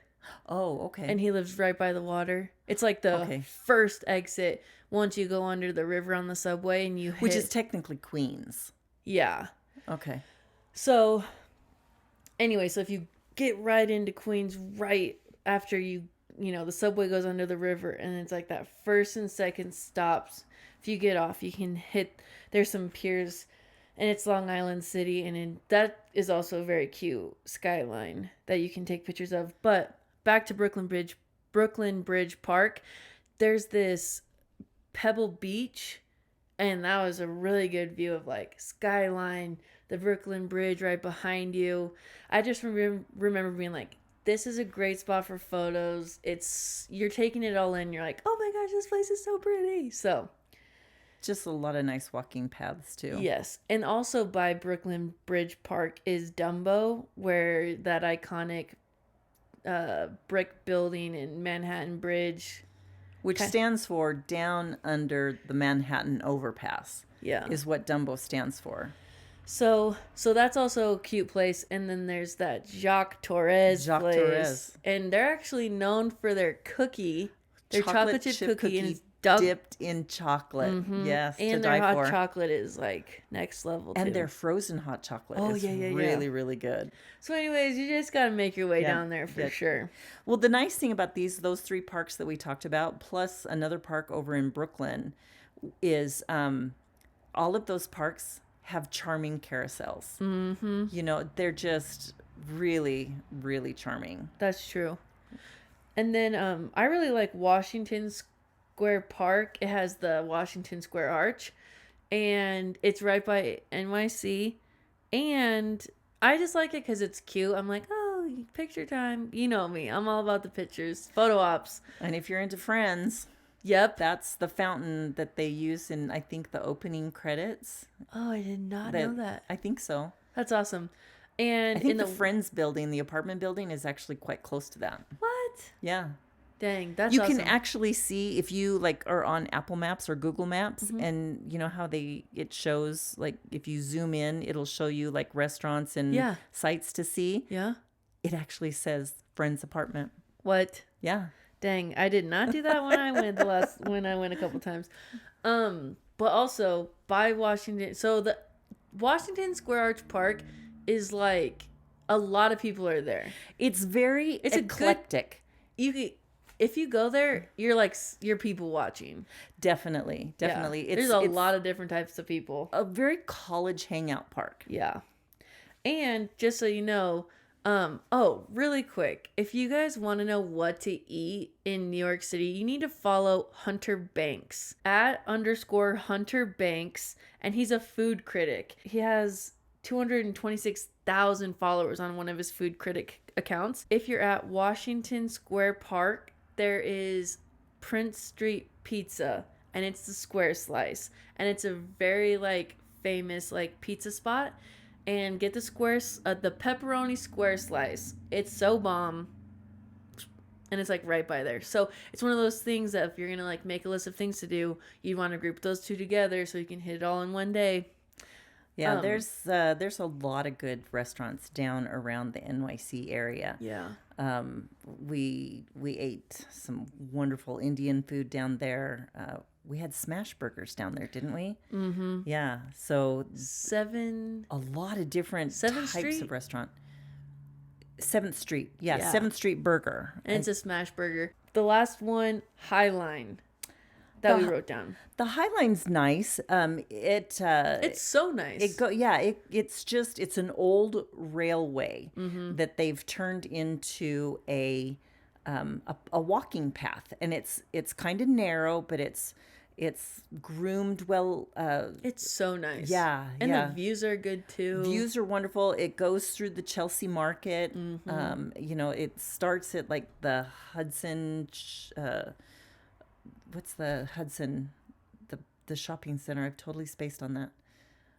Oh, okay. And he lives right by the water. It's like the first exit once you go under the river on the subway and you hit... Which is technically Queens. Yeah. Okay. So, anyway, so if you get right into Queens right after the subway goes under the river and it's like that first and second stops. If you get off, you can hit... There's some piers and it's Long Island City and that is also a very cute skyline that you can take pictures of. But back to Brooklyn Bridge Park, there's this Pebble Beach and that was a really good view of like skyline, the Brooklyn Bridge right behind you. I just remember being like, this is a great spot for photos. You're taking it all in. You're like, oh my gosh, this place is so pretty. So just a lot of nice walking paths too. Yes. And also by Brooklyn Bridge Park is Dumbo, where that iconic brick building in Manhattan Bridge, which stands for down under the Manhattan overpass. Yeah. Is what Dumbo stands for. So that's also a cute place. And then there's that Jacques Torres Jacques place. Torres. And they're actually known for their cookie. Their chocolate chip cookie. And it's dipped in chocolate. Yes, and to their die hot for. chocolate is like next level too. And their frozen hot chocolate is really, really good. So anyways, you just got to make your way down there for sure. Well, the nice thing about those 3 parks that we talked about, plus another park over in Brooklyn, is all of those parks have charming carousels. You know, they're just really, really charming. That's true. And then I really like Washington Square Park. It has the Washington Square Arch, and it's right by NYC. And I just like it because it's cute. I'm like, oh, picture time. You know me. I'm all about the pictures, photo ops. And if you're into Friends, yep, that's the fountain that they use in, I think, the opening credits. Oh, I did not know that. I think so. That's awesome. And I think the Friends building, the apartment building, is actually quite close to that. What? Yeah. Dang, that's you awesome. can actually see if you like are on Apple Maps or Google Maps, and you know how it shows, like, if you zoom in, it'll show you like restaurants and sites to see. Yeah. It actually says Friends apartment. What? Yeah. Dang, I did not do that when I went when I went a couple times. But also by Washington, so the Washington Square Arch Park is like a lot of people are there. It's very eclectic. If you go there, you're people watching. Definitely. Yeah. There's a lot of different types of people. A very college hangout park. Yeah. And just so you know, really quick, if you guys want to know what to eat in New York City, you need to follow Hunter Banks @_Hunter Banks, and he's a food critic. He has 226,000 followers on one of his food critic accounts. If you're at Washington Square Park, there is Prince Street Pizza, and it's the square slice, and it's a very famous pizza spot. And get the the pepperoni square slice. It's so bomb. And it's right by there. So it's one of those things that if you're going to make a list of things to do, you want to group those two together so you can hit it all in one day. Yeah, there's a lot of good restaurants down around the NYC area. Yeah. We ate some wonderful Indian food down there. We had smash burgers down there, didn't we? Mm-hmm. Yeah. So a lot of different types of restaurant. 7th Street. Yeah, 7th Street Burger. And it's a smash burger. The last one, Highline. That we wrote down. The Highline's nice. It's so nice. It's an old railway that they've turned into a walking path, and it's kind of narrow, but it's groomed well. It's so nice. Yeah, and the views are good too. Views are wonderful. It goes through the Chelsea Market. It starts at the Hudson. What's the Hudson, the shopping center? I've totally spaced on that.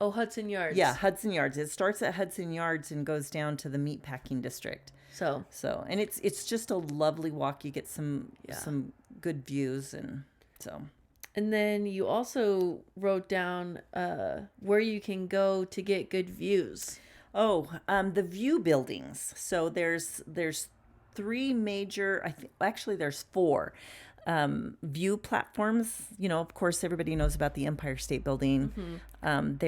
Oh, Hudson Yards. Yeah, Hudson Yards. It starts at Hudson Yards and goes down to the meatpacking district. So and it's just a lovely walk. You get some good views, and so. And then you also wrote down where you can go to get good views. Oh, the view buildings. So there's 3 major. Actually there's 4. View platforms. Of course, everybody knows about the Empire State Building. Mm-hmm.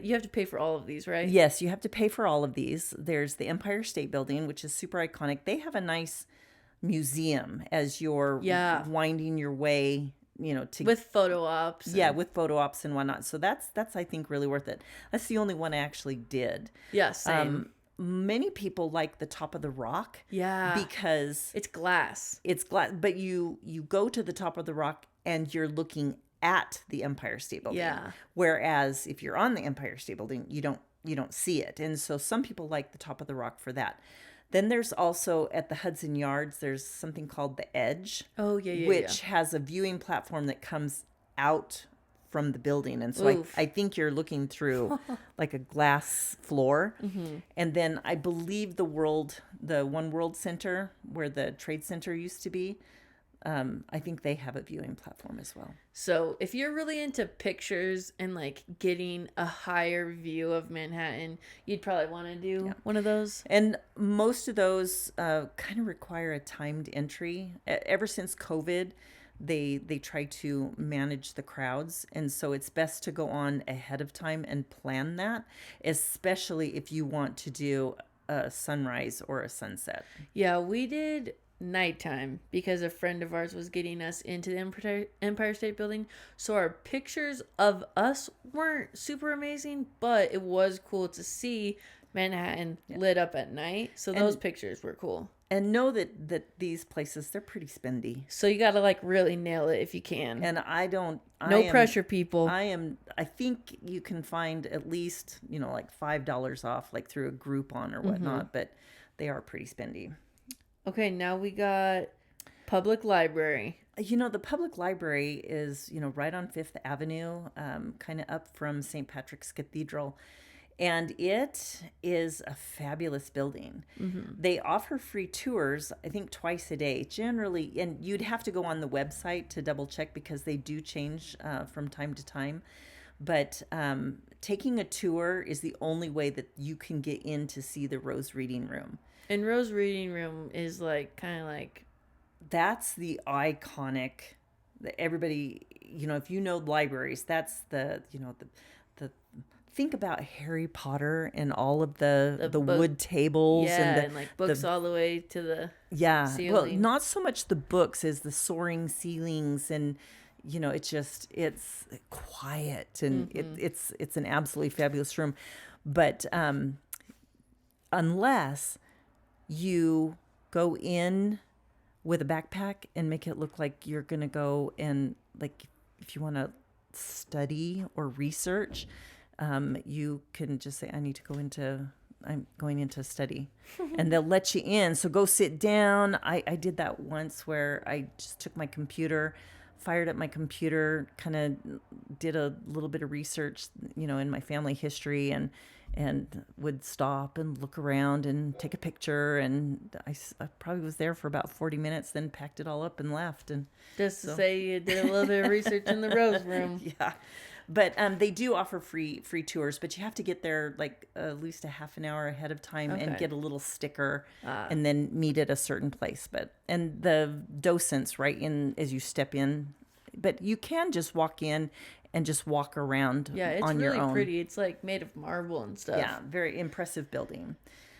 You have to pay for all of these, right? Yes, you have to pay for all of these. There's the Empire State Building, which is super iconic. They have a nice museum as you're winding your way, with photo ops. With photo ops and whatnot. So that's I think really worth it. That's the only one I actually did. Yeah, same. Many people like the top of the rock. Yeah. Because it's glass. But you go to the top of the rock and you're looking at the Empire State Building. Yeah. Whereas if you're on the Empire State Building, you don't see it. And so some people like the top of the rock for that. Then there's also at the Hudson Yards, there's something called the Edge. Oh, yeah. Which has a viewing platform that comes out from the building, and so I think you're looking through a glass floor. Mm-hmm. And then I believe the One World Center, where the Trade Center used to be, I think they have a viewing platform as well. So if you're really into pictures and like getting a higher view of Manhattan, you'd probably want to do one of those. And most of those kind of require a timed entry. Ever since COVID, they try to manage the crowds, and so it's best to go on ahead of time and plan that, especially if you want to do a sunrise or a sunset. Yeah, we did nighttime because a friend of ours was getting us into the Empire State Building. So our pictures of us weren't super amazing, but it was cool to see Manhattan lit up at night. So those pictures were cool. And know that these places, they're pretty spendy. So you got to like really nail it if you can. And No pressure, people. I think you can find at least, like $5 off, like through a Groupon or whatnot, but they are pretty spendy. Okay, now we got public library. The public library is, right on Fifth Avenue, kind of up from St. Patrick's Cathedral. And it is a fabulous building. They offer free tours, I think twice a day, generally. And you'd have to go on the website to double check because they do change from time to time. But taking a tour is the only way that you can get in to see the Rose Reading Room. And Rose Reading Room is like kind of like... That's the iconic, everybody, if you know libraries, that's the think about Harry Potter and all of the wood tables and like books all the way to the ceiling. Well, not so much the books as the soaring ceilings, and it's quiet, and it's an absolutely fabulous room. But unless you go in with a backpack and make it look like you're gonna go and, like, if you want to study or research, you can just say, I'm going into study, and they'll let you in. So go sit down. I did that once where I just took my computer, fired up my computer, kind of did a little bit of research, in my family history, and would stop and look around and take a picture. And I probably was there for about 40 minutes, then packed it all up and left. And just to say you did a little bit of research in the Rose Room. Yeah. But they do offer free tours, but you have to get there like at least a half an hour ahead of time and get a little sticker and then meet at a certain place. And the docents right in as you step in, but you can just walk in and just walk around on your own. Yeah, it's really pretty. It's like made of marble and stuff. Yeah, very impressive building.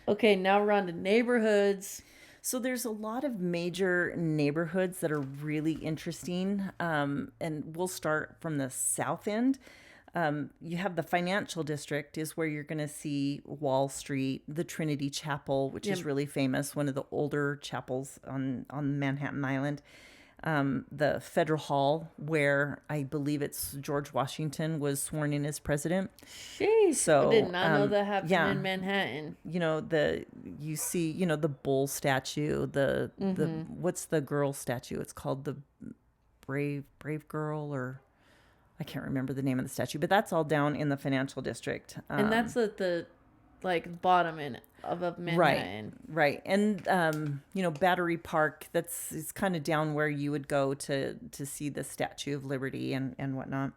Okay, now we're on to neighborhoods. So there's a lot of major neighborhoods that are really interesting, and we'll start from the south end. You have the financial district is where you're going to see Wall Street, the Trinity Chapel, which is really famous, one of the older chapels on Manhattan Island. The Federal Hall, where I believe it's George Washington was sworn in as president. Jeez, so, I did not know that happened in Manhattan. You see the bull statue, the what's the girl statue? It's called the brave girl, or I can't remember the name of the statue, but that's all down in the financial district. And that's at the bottom end of Manhattan. Right. And Battery Park, it's kind of down where you would go to see the Statue of Liberty and whatnot.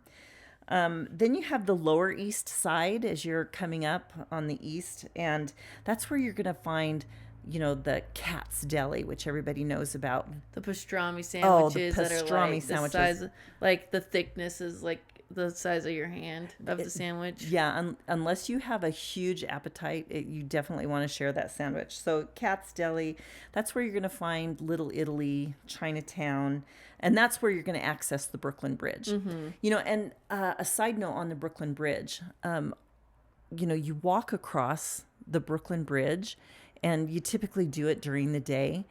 Then you have the Lower East Side as you're coming up on the east, and that's where you're going to find the Cat's Deli, which everybody knows about. The pastrami sandwiches that are like the size, like the thickness is like the size of your hand of the sandwich. Yeah, unless you have a huge appetite, you definitely want to share that sandwich. So Cat's Deli, that's where you're going to find Little Italy, Chinatown, and that's where you're going to access the Brooklyn Bridge. And a side note on the Brooklyn Bridge, you walk across the Brooklyn Bridge, and you typically do it during the day.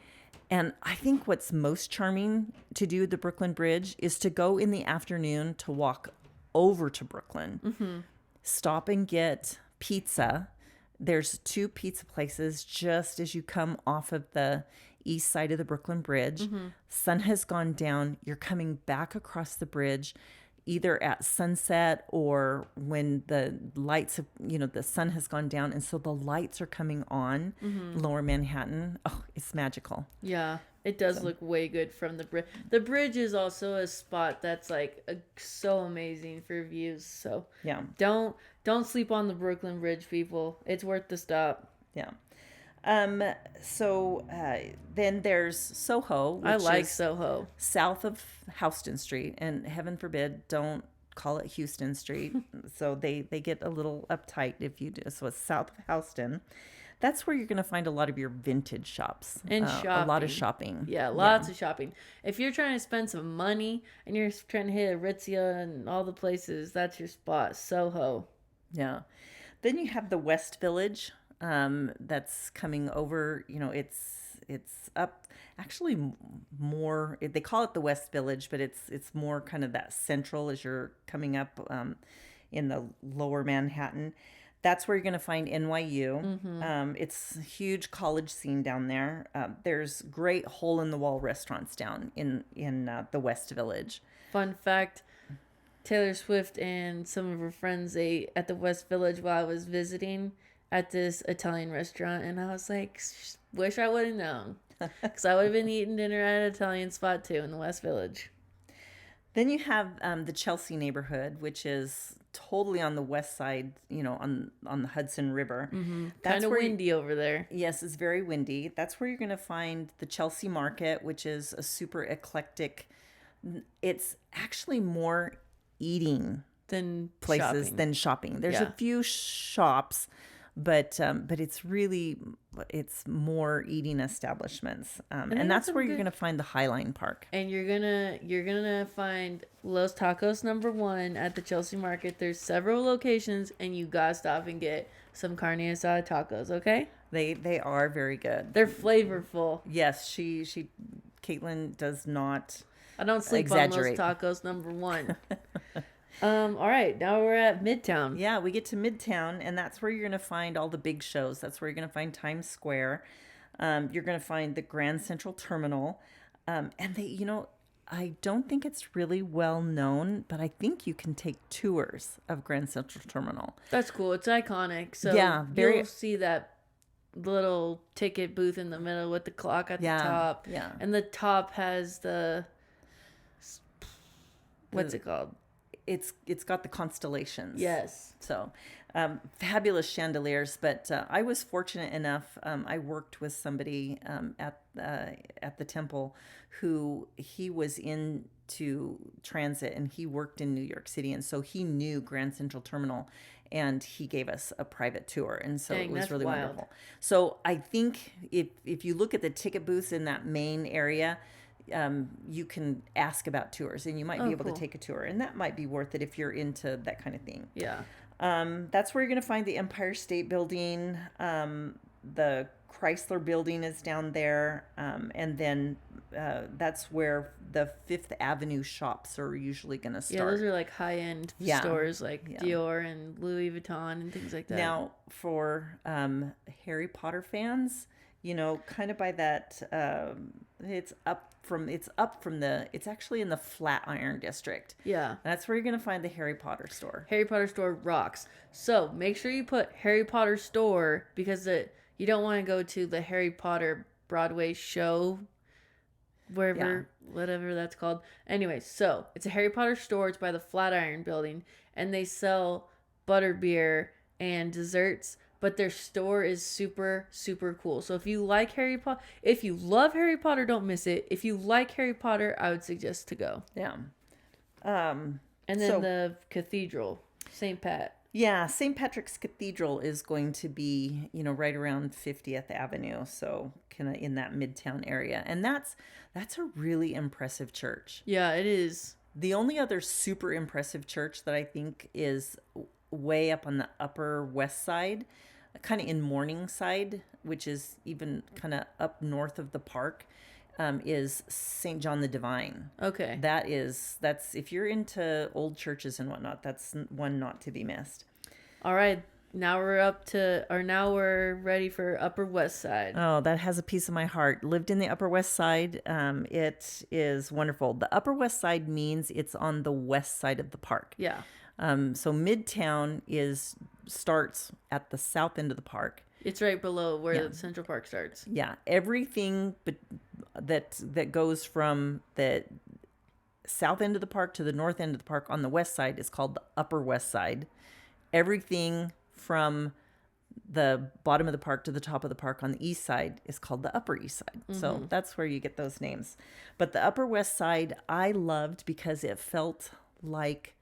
And I think what's most charming to do the Brooklyn Bridge is to go in the afternoon to walk over to Brooklyn, stop and get pizza. There's 2 pizza places just as you come off of the east side of the Brooklyn Bridge. Sun has gone down. You're coming back across the bridge either at sunset or when the lights have, the sun has gone down. And so the lights are coming on Lower Manhattan. Oh, it's magical. Yeah. It does look way good from the bridge. The bridge is also a spot that's like so amazing for views. So Yeah. don't sleep on the Brooklyn Bridge, people. It's worth the stop. Yeah. So then there's Soho, I which like is Soho. south of Houston Street, and heaven forbid, don't call it Houston Street. So they get a little uptight if you do. So it's south of Houston. That's where you're going to find a lot of your vintage shops And shopping. A lot of shopping. Yeah, lots of shopping. If you're trying to spend some money and you're trying to hit Aritzia and all the places, that's your spot. Soho. Yeah. Then you have the West Village. That's coming over, it's up actually more, they call it the West Village, but it's more kind of that central as you're coming up in the lower Manhattan. That's where you're going to find NYU. It's a huge college scene down there. There's great hole in the wall restaurants down in the West Village. Fun fact, Taylor Swift and some of her friends ate at the West Village while I was visiting at this Italian restaurant, and I was like, wish I would have known, because I would have been eating dinner at an Italian spot too in the West Village. Then you have the Chelsea neighborhood, which is totally on the west side, on the Hudson River. Kind of windy over there. Yes, it's very windy. That's where you're going to find the Chelsea Market, which is a super eclectic. It's actually more eating than places shopping. than shopping. There's a few shops, but it's more eating establishments, and that's where you're gonna find the Highline Park. And you're gonna find Los Tacos #1 at the Chelsea Market. There's several locations, and you gotta stop and get some carne asada tacos. Okay? They are very good. They're flavorful. Yes, Caitlin does not. I don't sleep exaggerate. on Los Tacos #1. All right, now we're at Midtown. Yeah, we get to Midtown, and that's where you're going to find all the big shows. That's where you're going to find Times Square. You're going to find the Grand Central Terminal. And I don't think it's really well known, but I think you can take tours of Grand Central Terminal. That's cool. It's iconic. So yeah, you'll see that little ticket booth in the middle with the clock at the top. Yeah. And the top has what's it called? It's got the constellations. Yes. So fabulous chandeliers. But I was fortunate enough. I worked with somebody at the temple he was into transit, and he worked in New York City, and so he knew Grand Central Terminal, and he gave us a private tour, and so it was really wonderful. So I think if you look at the ticket booths in that main area, you can ask about tours, and you might be able to take a tour, and that might be worth it if you're into that kind of thing. Yeah. That's where you're going to find the Empire State Building. The Chrysler Building is down there, and then that's where the Fifth Avenue shops are usually going to start. Yeah, those are like high-end stores, like Dior and Louis Vuitton and things like that. Now, for Harry Potter fans, kind of by that, it's actually in the Flatiron District. Yeah. That's where you're going to find the Harry Potter store. Harry Potter store rocks. So make sure you put Harry Potter store, because you don't want to go to the Harry Potter Broadway show, whatever that's called. Anyway, so it's a Harry Potter store. It's by the Flatiron building, and they sell butterbeer and desserts. But their store is super, super cool. So if you like Harry Potter, if you love Harry Potter, don't miss it. If you like Harry Potter, I would suggest to go. Yeah. And then the cathedral, St. Pat. Yeah, St. Patrick's Cathedral is going to be, right around 50th Avenue. So kind of in that Midtown area. And that's a really impressive church. Yeah, it is. The only other super impressive church that I think is way up on the Upper West Side, kind of in Morningside, which is even kind of up north of the park, is St. John the Divine. Okay. That's if you're into old churches and whatnot, that's one not to be missed. All right. Now we're ready for Upper West Side. Oh, that has a piece of my heart. Lived in the Upper West Side. It is wonderful. The Upper West Side means it's on the west side of the park. Yeah. So Midtown starts at the south end of the park. It's right below where the Central Park starts. Yeah, everything but that goes from the south end of the park to the north end of the park on the west side is called the Upper West Side. Everything from the bottom of the park to the top of the park on the east side is called the Upper East Side. So that's where you get those names. But the Upper West Side I loved because it felt like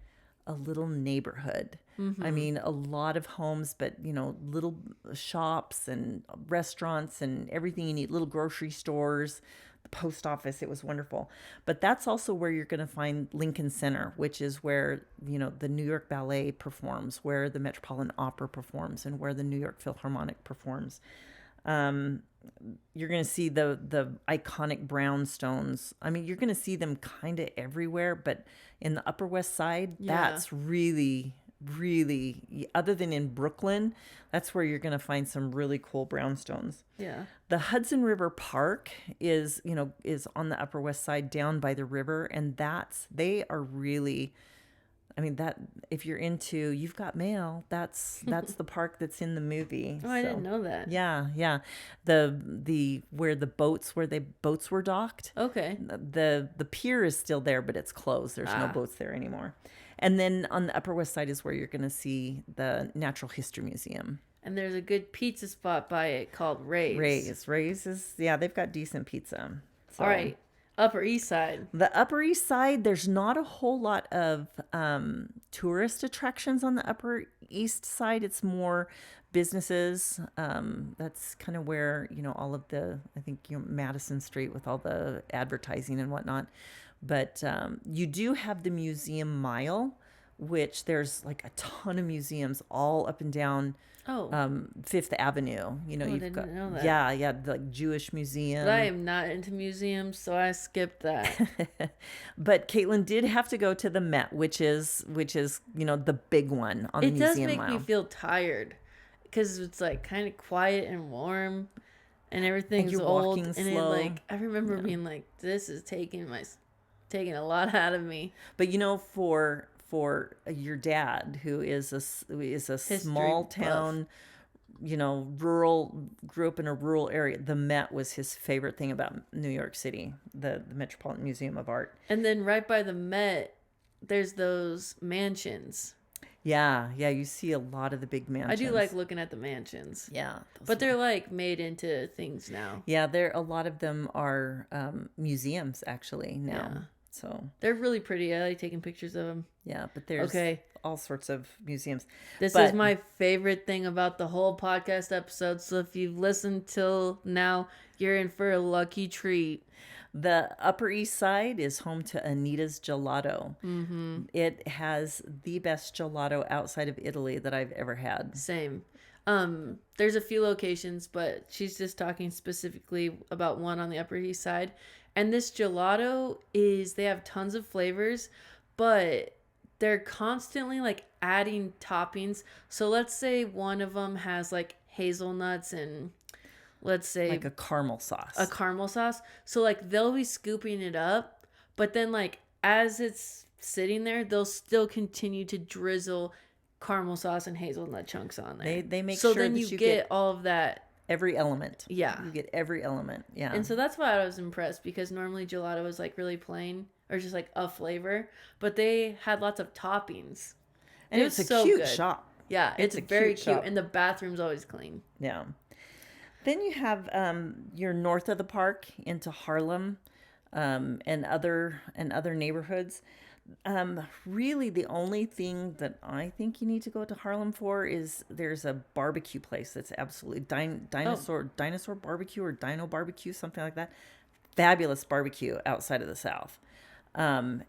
a little neighborhood. I mean, a lot of homes, but little shops and restaurants and everything you need, little grocery stores, the post office. It was wonderful. But that's also where you're going to find Lincoln Center, which is where, the New York Ballet performs, where the Metropolitan Opera performs, and where the New York Philharmonic performs. You're going to see the iconic brownstones. I mean, you're going to see them kind of everywhere, but in the Upper West Side, that's really, other than in Brooklyn, that's where you're going to find some really cool brownstones. Yeah. The Hudson River Park is on the Upper West Side down by the river, and they are really, I mean, that if you're into You've Got Mail, that's the park that's in the movie. Oh, I didn't know that. Yeah. The where the boats were docked. Okay. The pier is still there, but it's closed. There's no boats there anymore. And then on the Upper West Side is where you're going to see the Natural History Museum. And there's a good pizza spot by it called Ray's. Ray's is, they've got decent pizza. So. All right. Upper East Side. The Upper East Side, there's not a whole lot of tourist attractions on the Upper East Side. It's more businesses. That's kind of where, all of I think, Madison Street with all the advertising and whatnot. But you do have the Museum Mile, which there's like a ton of museums all up and down Fifth Avenue. You've got know that. Yeah, the Jewish Museum. But I am not into museums, so I skipped that. But Caitlin did have to go to the Met, which is the big one on the Museum Mile. It does make me feel tired because it's like kind of quiet and warm, and everything's old. And slow. I remember being like, "This is taking a lot out of me." But for your dad, who is a small town, grew up in a rural area, the Met was his favorite thing about New York City, the Metropolitan Museum of Art. And then right by the Met, there's those mansions. Yeah, you see a lot of the big mansions. I do like looking at the mansions. Yeah. But they're like made into things now. Yeah, a lot of them are museums actually now. Yeah. So they're really pretty. I like taking pictures of them. Yeah, but there's all sorts of museums. This is my favorite thing about the whole podcast episode. So if you've listened till now, you're in for a lucky treat. The Upper East Side is home to Anita's Gelato. Mm-hmm. It has the best gelato outside of Italy that I've ever had. Same. There's a few locations, but she's just talking specifically about one on the Upper East Side. And this gelato they have tons of flavors, but they're constantly like adding toppings. So let's say one of them has like hazelnuts and let's say like a caramel sauce. So like they'll be scooping it up, but then like as it's sitting there, they'll still continue to drizzle caramel sauce and hazelnut chunks on there. They make sure that then you get all of that. Every element. Yeah. You get every element. Yeah. And so that's why I was impressed, because normally gelato is like really plain or just like a flavor, but they had lots of toppings. And it's a cute shop. Yeah, it's very cute. And the bathroom's always clean. Yeah. Then you have your north of the park into Harlem and other neighborhoods. Really the only thing that I think you need to go to Harlem for is there's a barbecue place that's absolutely dinosaur barbecue or dino barbecue, something like that. Fabulous barbecue outside of the South. And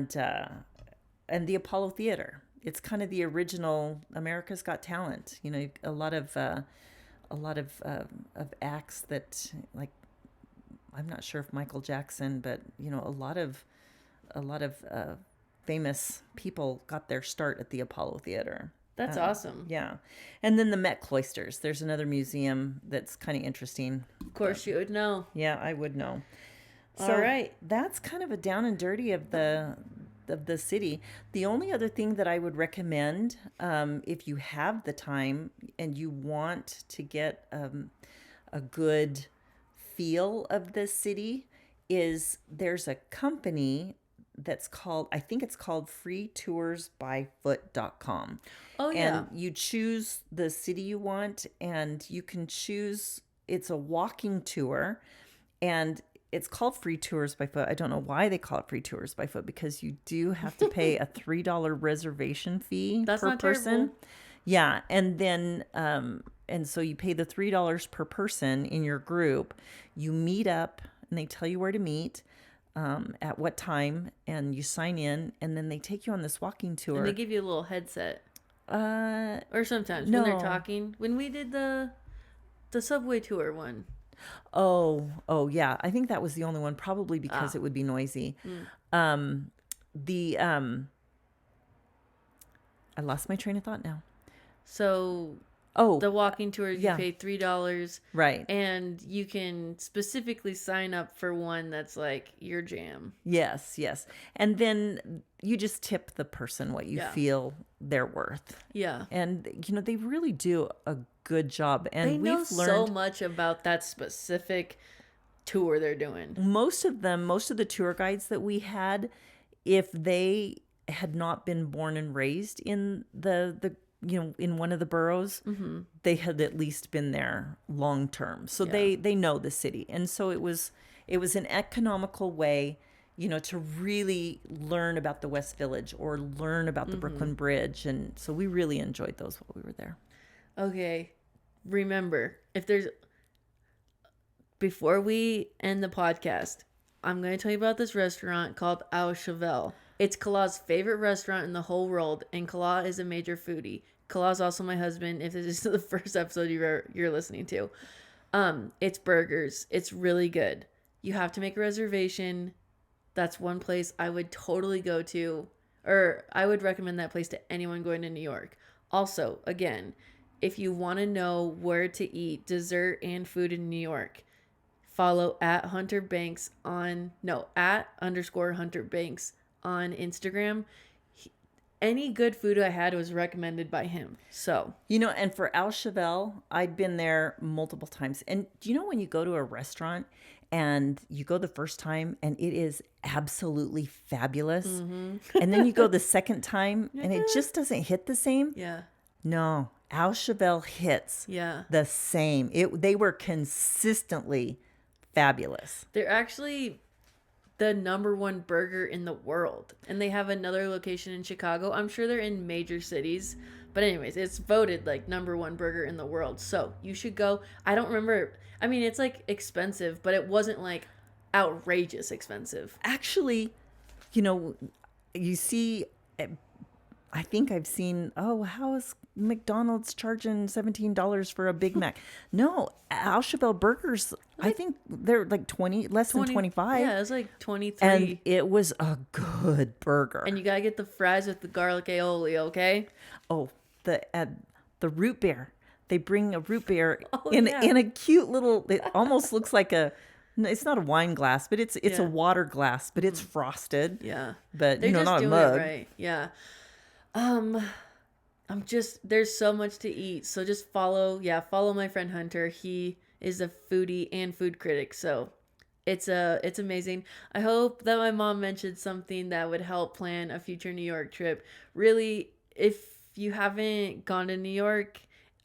the Apollo Theater. It's kind of the original America's Got Talent. A lot of acts that, like, I'm not sure if Michael Jackson, but a lot of famous people got their start at the Apollo Theater. That's awesome. Yeah. And then the Met Cloisters. There's another museum that's kind of interesting. Of course you would know. Yeah, I would know. So all right. That's kind of a down and dirty of the city. The only other thing that I would recommend, if you have the time and you want to get a good feel of the city, is there's a company that's called, I think it's called freetoursbyfoot.com. Oh, yeah. And you choose the city you want, and you can choose, it's a walking tour, and it's called Free Tours by Foot. I don't know why they call it Free Tours by Foot, because you do have to pay a $3 reservation fee That's per not person. terrible. Yeah, and then and so you pay the $3 per person in your group. You meet up, and they tell you where to meet, at what time, and you sign in, and then they take you on this walking tour. And they give you a little headset. Or sometimes no. when they're talking. When we did the subway tour one. Oh yeah. I think that was the only one, probably because it would be noisy. I lost my train of thought now. So Oh, the walking tours, you yeah. pay $3. Right. And you can specifically sign up for one that's like your jam. Yes. And then you just tip the person what you Yeah. feel they're worth. Yeah. And, they really do a good job. And They know we've learned so much about that specific tour they're doing. most of the tour guides that we had, if they had not been born and raised in the in one of the boroughs, they had at least been there long term. So they know the city. And so it was an economical way, to really learn about the West Village or learn about the Brooklyn Bridge. And so we really enjoyed those while we were there. Okay. Remember, before we end the podcast, I'm going to tell you about this restaurant called Au Cheval. It's Kalaw's favorite restaurant in the whole world, and Kalaw is a major foodie. Kalaw's also my husband, if this is the first episode you're listening to. It's burgers. It's really good. You have to make a reservation. That's one place I would totally go to, or I would recommend that place to anyone going to New York. Also, again, if you want to know where to eat dessert and food in New York, follow at Hunter Banks at _ Hunter Banks on Instagram. Any good food I had was recommended by him. So, and for Au Cheval, I'd been there multiple times. And do you know when you go to a restaurant and you go the first time and it is absolutely fabulous, and then you go the second time and it just doesn't hit the same? Yeah. No, Au Cheval hits the same. They were consistently fabulous. They're actually the #1 burger in the world, and they have another location in Chicago. I'm sure they're in major cities, but anyways, it's voted like #1 burger in the world. So you should go. I don't remember. I mean, it's like expensive, but it wasn't like outrageous expensive. Actually, you see, I think I've seen, how is McDonald's charging $17 for a Big Mac? No, Au Cheval burgers, I think they're like less than 25. Yeah, it was like 23. And it was a good burger. And you gotta get the fries with the garlic aioli, okay? Oh, the root beer. They bring a root beer in a cute little, it almost looks like it's not a wine glass, but it's a water glass, but it's frosted. Yeah. But, They're just not doing a mug. It right. Yeah. There's so much to eat. So just follow my friend Hunter. He is a foodie and food critic. So it's amazing. I hope that my mom mentioned something that would help plan a future New York trip. Really, if you haven't gone to New York,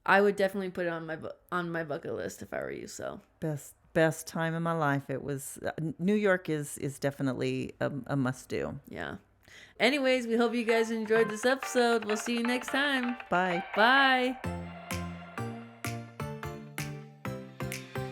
I would definitely put it on my bucket list if I were you. So best time of my life. It was New York is definitely a must do. Yeah. Anyways, we hope you guys enjoyed this episode. We'll see you next time. Bye. Bye.